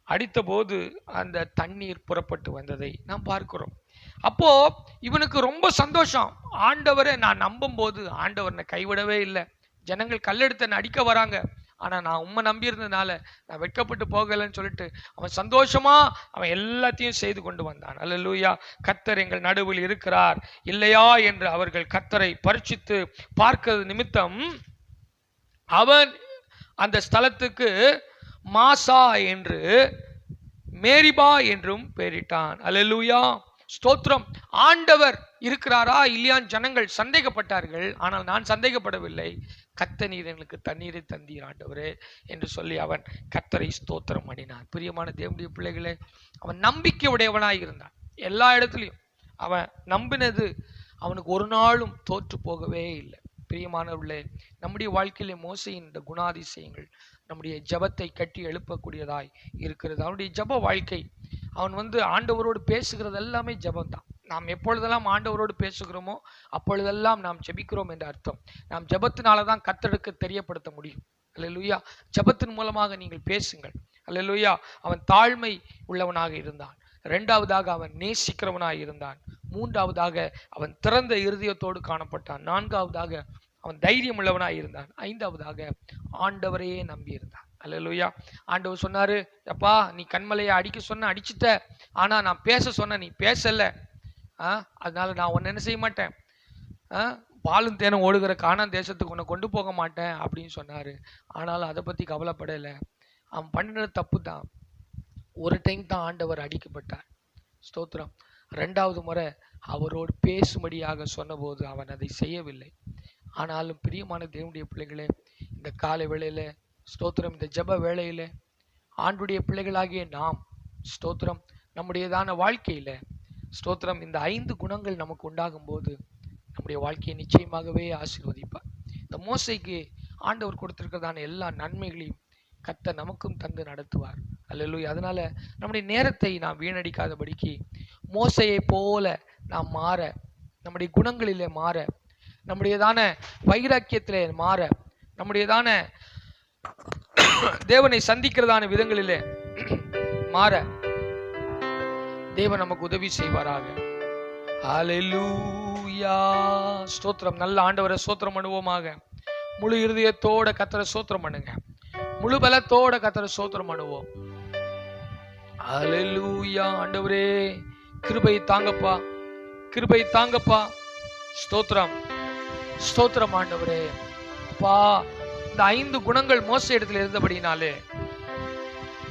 அடித்த போது அந்த தண்ணீர் புறப்பட்டு வந்ததை நாம் பார்க்கிறோம். அப்போ இவனுக்கு ரொம்ப சந்தோஷம். ஆண்டவரை நான் நம்பும் போது ஆண்டவரை கைவிடவே இல்லை. ஜனங்கள் கல்லெடுத்து அடிக்க வராங்க, ஆனா நான் உண்மை நம்பி இருந்ததுனால நான் வெட்கப்பட்டு போகலன்னு சொல்லிட்டு அவன் சந்தோஷமா அவன் எல்லாத்தையும் செய்து கொண்டு வந்தான். அல்லேலூயா. கர்த்தர் எங்கள் நடுவில் இருக்கிறார் இல்லையா என்று அவர்கள் கர்த்தரை பரீட்சித்து பார்க்கிறது நிமித்தம் அவன் அந்த ஸ்தலத்துக்கு மாசா என்று மேரிபா என்றும் பெயரிட்டான். அல்லேலூயா, ஸ்தோத்திரம். ஆண்டவர் இருக்கிறாரா இல்லையான்னு ஜனங்கள் சந்தேகப்பட்டார்கள். ஆனால் நான் சந்தேகப்படவில்லை. கர்த்தர் நீர் எங்களுக்கு தண்ணீரை தந்தீர் ஆண்டவரே என்று சொல்லி அவன் கர்த்தரை ஸ்தோத்திரம் பண்ணினான். பிரியமான தேவனுடைய பிள்ளைகளே, அவன் நம்பிக்கை உடையவனாய் இருந்தான். எல்லா இடத்துலையும் அவன் நம்பினது அவனுக்கு ஒரு நாளும் தோற்று போகவே இல்லை. பிரியமானவர்களே, நம்முடைய வாழ்க்கையிலே மோசையின் இந்த குணாதிசயங்கள் நம்முடைய ஜபத்தை கட்டி எழுப்பக்கூடியதாய் இருக்கிறது. அவனுடைய ஜப வாழ்க்கை, அவன் ஆண்டவரோடு பேசுகிறது எல்லாமே ஜபம்தான். நாம் எப்பொழுதெல்லாம் ஆண்டவரோடு பேசுகிறோமோ அப்பொழுதெல்லாம் நாம் ஜெபிக்கிறோம் என்ற அர்த்தம். நாம் ஜபத்தினாலதான் கர்த்தருக்கு தெரியப்படுத்த முடியும். அல்லேலூயா. ஜபத்தின் மூலமாக நீங்கள் பேசுங்கள். அல்லேலூயா. அவன் தாழ்மை உள்ளவனாக இருந்தான். 2வதாக அவன் நேசிக்கிறவனாய் இருந்தான். 3வதாக அவன் திறந்த இருதயத்தோடு காணப்பட்டான். 4வதாக அவன் தைரியம் உள்ளவனாய் இருந்தான். 5வதாக ஆண்டவரையே நம்பி இருந்தான். அல்லேலூயா. ஆண்டவர் சொன்னாரு, அப்பா நீ கண்மலையை அடிக்க சொன்ன அடிச்சுட்ட, ஆனா நான் பேச சொன்ன நீ பேசல, அதனால நான் உன்னை என்ன செய்ய மாட்டேன், பாலும் தேனும் ஓடுகிற கானான் தேசத்துக்கு உன்னை கொண்டு போக மாட்டேன் அப்படின்னு சொன்னாரு. ஆனாலும் அதை பத்தி கவலைப்படலை. அவன் பண்ணின தப்பு தான். ஒரு டைம் தான் ஆண்டவர் அடிக்கப்பட்டார். ஸ்தோத்திரம். 2வது முறை அவரோடு பேசும்படியாக சொன்னபோது அவன் அதை செய்யவில்லை. ஆனாலும் பிரியமான தேவனுடைய பிள்ளைகளே, இந்த காலை வேளையில ஸ்தோத்திரம், இந்த ஜெப வேளையில ஆண்டுடைய பிள்ளைகளாகிய நாம் ஸ்தோத்திரம் நம்முடையதான வாழ்க்கையில ஸ்தோத்திரம் இந்த 5 குணங்கள் நமக்கு உண்டாகும் போது நம்முடைய வாழ்க்கையை நிச்சயமாகவே ஆசீர்வதிப்பார். இந்த மோசைக்கு ஆண்டவர் கொடுத்திருக்கிறதான எல்லா நன்மைகளையும் கர்த்தர் நமக்கும் தந்து நடத்துவார். அல்லேலூயா. அதனால நம்முடைய நேரத்தை நாம் வீணடிக்காதபடிக்கு மோசையை போல நாம் மாற, நம்முடைய குணங்களிலே மாற, நம்முடையதான வைராக்கியத்திலே மாற, நம்முடையதான தேவனை சந்திக்கிறதான விதங்களிலே மாற தேவன் நமக்கு உதவி செய்வாராக. அல்லேலூயா. ஸ்தோத்திரம். நல்ல ஆண்டவரை ஸ்தோத்திரம் பண்ணுவோமாக. முழு இருதயத்தோட கர்த்தரை ஸ்தோத்திரம் பண்ணுங்க. முழு பலத்தோட கர்த்தரை ஸ்தோத்திரம் பண்ணுவோம். அல்லேலூயா. ஆண்டவரே கிருபை தாங்கப்பா, கிருபை தாங்கப்பா. ஸ்தோத்திரம், ஸ்தோத்திரம் ஆண்டவரே. அப்பா இந்த 5 குணங்கள் மோசே இடத்துல இருந்தபடினாலே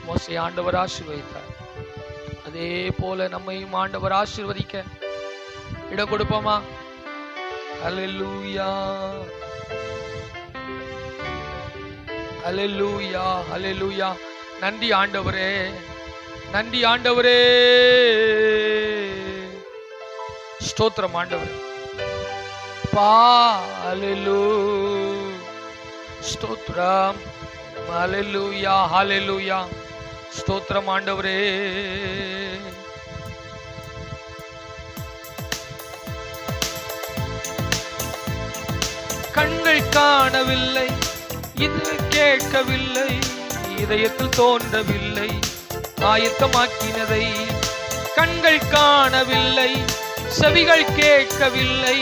மோசே ஆண்டவர் ஆசீர்வதித்தார். அதே போல நம்மையும் ஆண்டவர் ஆசீர்வதிக்க இடம் கொடுப்போமா? அல்லேலூயா, அல்லேலூயா, அல்லேலூயா. நன்றி ஆண்டவரே, நன்றி ஆண்டவரே. ஸ்தோத்திரம் ஆண்டவரே. பா அல்லேலூயா. ஸ்தோத்திரம். அல்லேலூயா, அல்லேலூயா. ஸ்தோத்திரம் ஆண்டவரே. கண்கள் காணவில்லை, இது கேட்கவில்லை, இதயத்தில் தோன்றவில்லை, ஆயத்தமாக்கினதை. கண்கள் காணவில்லை, செவிகள் கேட்கவில்லை,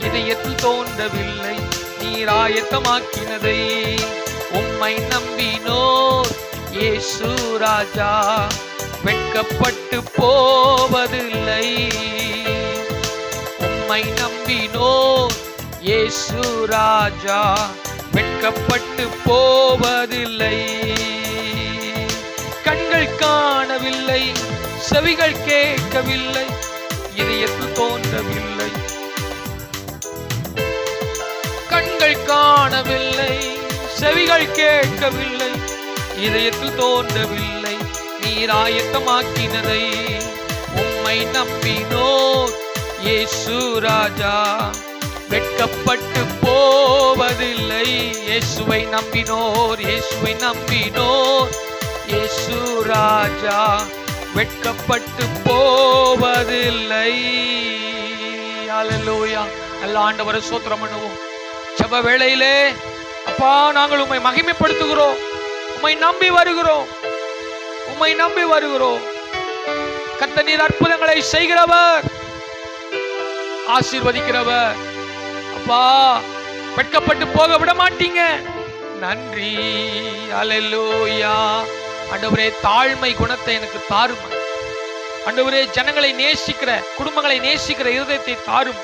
இதயத்தில் தோன்றவில்லை, நீர் ஆயத்தமாக்கினதை. உம்மை நம்பினோர் இயேசு ராஜா வெட்கப்பட்டு போவதில்லை. உம்மை நம்பினோர் இயேசு ராஜா வெட்கப்பட்டு போவதில்லை. கண்கள் காணவில்லை, செவிகள் கேட்கவில்லை, இதயத்தில் தோன்றவில்லை. கண்கள் காணவில்லை, செவிகள் கேட்கவில்லை, இதயத்தில் தோன்றவில்லை. நீர் ஆயத்தமாக்கினதை உம்மை நம்பினோர் இயேசு ராஜா வெட்கப்பட்டு போவதில்லை. இயேசுவை நம்பினோர், இயேசுவை நம்பினோர் இயேசு ராஜா வெட்கப்பட்டு போவதில்லை. அல்லேலூயா. நல்ல ஆண்டவரை ஸ்தோத்திரம் பண்ணுவோம். ஜெப வேளையிலே அப்பா நாங்கள் உம்மை மகிமைப்படுத்துகிறோம், உம்மை நம்பி வருகிறோம், உம்மை நம்பி வருகிறோம். கர்த்தர் நீர் அற்புதங்களை செய்கிறவர், ஆசீர்வதிக்கிறவர். அப்பா வெட்கப்பட்டு போக விட மாட்டீங்க. நன்றி. அல்லேலூயா. ஆண்டவரே தாழ்மை குணத்தை எனக்கு தாரும். ஆண்டவரே ஜனங்களை நேசிக்கிற, குடும்பங்களை நேசிக்கிற இருதயத்தை தாரும்.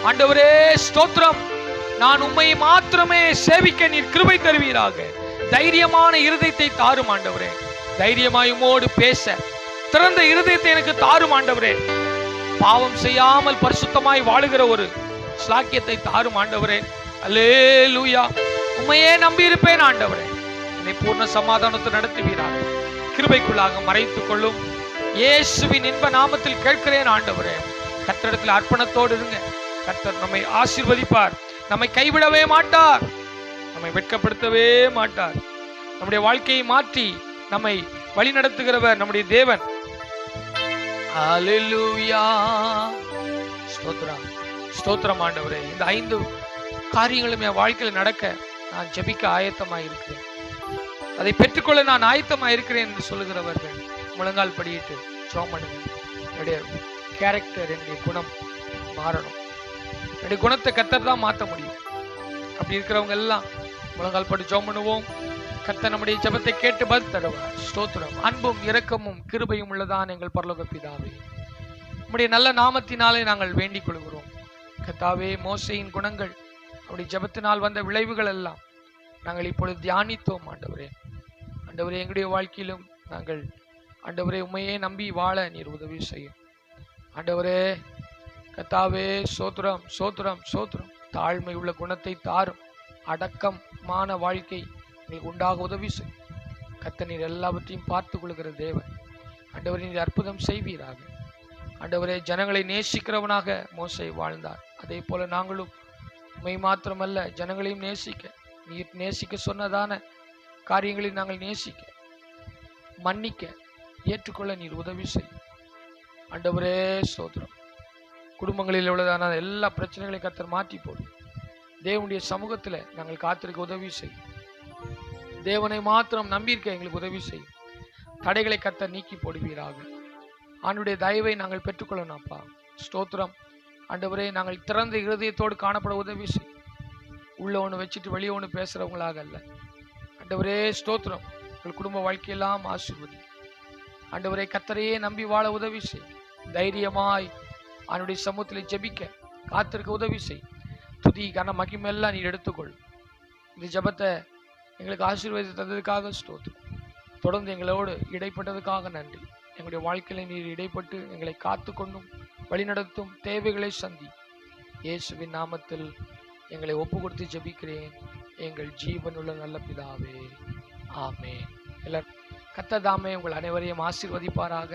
ஆண்டவரே ஸ்தோத்திரம். நான் உம்மை மாத்திரமே சேவிக்க நீர் கிருபை தருவீராக. தைரியமான இருதயத்தை தாரும் ஆண்டவரே. தைரியமாய் உம்மோடு பேச திறந்த இருதயத்தை எனக்கு தாரும் ஆண்டவரே. பாவம் செய்யாமல் பரிசுத்தமாய் வாழுகிற ஒரு ஸ்லாக்கியத்தை தாரும் ஆண்டவரே. அல்லேலூயா. உம்மையே நம்பி இருப்பேன் ஆண்டவரே. என்னை பூர்ண சமாதானத்தை நடத்துவீராக. கிருபைக்குள்ளாக மறைத்துக் கொள்ளும். இயேசுவின் இன்ப நாமத்தில் கேட்கிறேன் ஆண்டவரே. கர்த்தரிடத்தில் அர்ப்பணத்தோடு இருங்க. கர்த்தர் நம்மை ஆசீர்வதிப்பார். நம்மை கைவிடவே மாட்டார், நம்மை வெட்கப்படுத்தவே மாட்டார். நம்முடைய வாழ்க்கையை மாற்றி நம்மை வழி நடத்துகிறவர் நம்முடைய தேவன். அல்லேலூயா. ஸ்தோத்திரம், ஸ்தோத்திரம் ஆண்டவரே. இந்த 5 காரியங்களும் என் வாழ்க்கையில் நடக்க நான் ஜெபிக்க ஆயத்தமாக இருக்கிறேன். அதை பெற்றுக்கொள்ள நான் ஆயத்தமாக இருக்கிறேன் என்று சொல்லுகிறவர்கள் முழங்கால் படியிட்டு ஜெபம் பண்ணுங்க. என்னுடைய கேரக்டர், என்னுடைய குணம் மாறணும். என்னுடைய குணத்தை கர்த்தர் தான் மாற்ற முடியும். அப்படி இருக்கிறவங்க எல்லாம் முழங்கால் படி ஜெபம் பண்ணுவோம். கர்த்தர் நம்முடைய ஜெபத்தை கேட்டு பதில் தருவார். ஸ்தோத்திரம். அன்பும் இரக்கமும் கிருபையும் உள்ளதான் எங்கள் பரலோக பிதாவே, நம்முடைய நல்ல நாமத்தினாலே நாங்கள் வேண்டிக் கொள்கிறோம். கர்த்தாவே, மோசேயின் குணங்கள், அவருடைய ஜெபத்தினால் வந்த விளைவுகள் எல்லாம் நாங்கள் இப்பொழுது தியானித்தோம் ஆண்டவரே. ஆண்டவரே, எங்களுடைய வாழ்க்கையிலும் நாங்கள் ஆண்டவரே உம்மையே நம்பி வாழ நீர் உதவி செய்யும் ஆண்டவரே. கர்த்தாவே, சோத்திரம் சோத்திரம் சோத்திரம். தாழ்மை உள்ள குணத்தை தாரும். அடக்கமான வாழ்க்கை எங்களுக்கு உண்டாக உதவி செய்யும். கர்த்தர் நீர் எல்லாவற்றையும் பார்த்து கொள்கிற தேவன். ஆண்டவரே, நீர் அற்புதம் செய்வீராக. ஆண்டவரே, ஜனங்களை நேசிக்கிறவனாக மோசே வாழ்ந்தார். அதே போல நாங்களும் உம்மை மாத்திரமல்ல ஜனங்களையும் நேசிக்க, நீர் நேசிக்க சொன்னதான காரியங்களை நாங்கள் நேசிக்க, மன்னிக்க, ஏற்றுக்கொள்ள நீர் உதவி செய்யும் ஆண்டவரே. சோத்திரம். குடும்பங்களில் உள்ளதான எல்லா பிரச்சனைகளையும் கர்த்தர் மாற்றி போடும். தேவனுடைய சமூகத்தில் நாங்கள் காத்திருக்க உதவி செய்யும். தேவனை மாத்திரம் நம்பியிருக்க எங்களுக்கு உதவி செய்யும். தடைகளை கர்த்தர் நீக்கி போடுவீராக. ஆண்டுடைய தயவை நாங்கள் பெற்றுக்கொள்ளணும் அப்பா. ஸ்தோத்திரம். ஆண்டவரே, நாங்கள் திறந்த இருதயத்தோடு காணப்பட உதவி செய்யும். உள்ள ஒன்று வச்சுட்டு வெளியே ஒன்று பேசுகிறவங்களாக அல்ல ஆண்டவரே. ஸ்தோத்திரம். எங்கள் குடும்ப வாழ்க்கையெல்லாம் ஆசீர்வதி ஆண்டவரே. கர்த்தரையே நம்பி வாழ உதவி செய். தைரியமாய் அவனுடைய சமூகத்தில் ஜெபிக்க காத்திருக்க உதவி செய். துதி கன மகிமெல்லாம் நீர் எடுத்துக்கொள். இந்த ஜெபத்தை எங்களுக்கு ஆசீர்வாதத்தை தந்ததுக்காக ஸ்தோத்திரம். தொடர்ந்து எங்களோடு இடைப்பட்டதுக்காக நன்றி. எங்களுடைய வாழ்க்கையில நீர் இடைப்பட்டு எங்களை காத்து கொண்டும் வழிநடத்தும். தேவைகளை சந்தி. இயேசுவின் நாமத்தில் எங்களை ஒப்பு கொடுத்து ஜெபிக்கிறேன் எங்கள் ஜீவனுள்ள நல்ல பிதாவே, ஆமென். எல்லாரும் கர்த்தர் தாமே உங்கள் அனைவரையும் ஆசீர்வதிப்பாராக.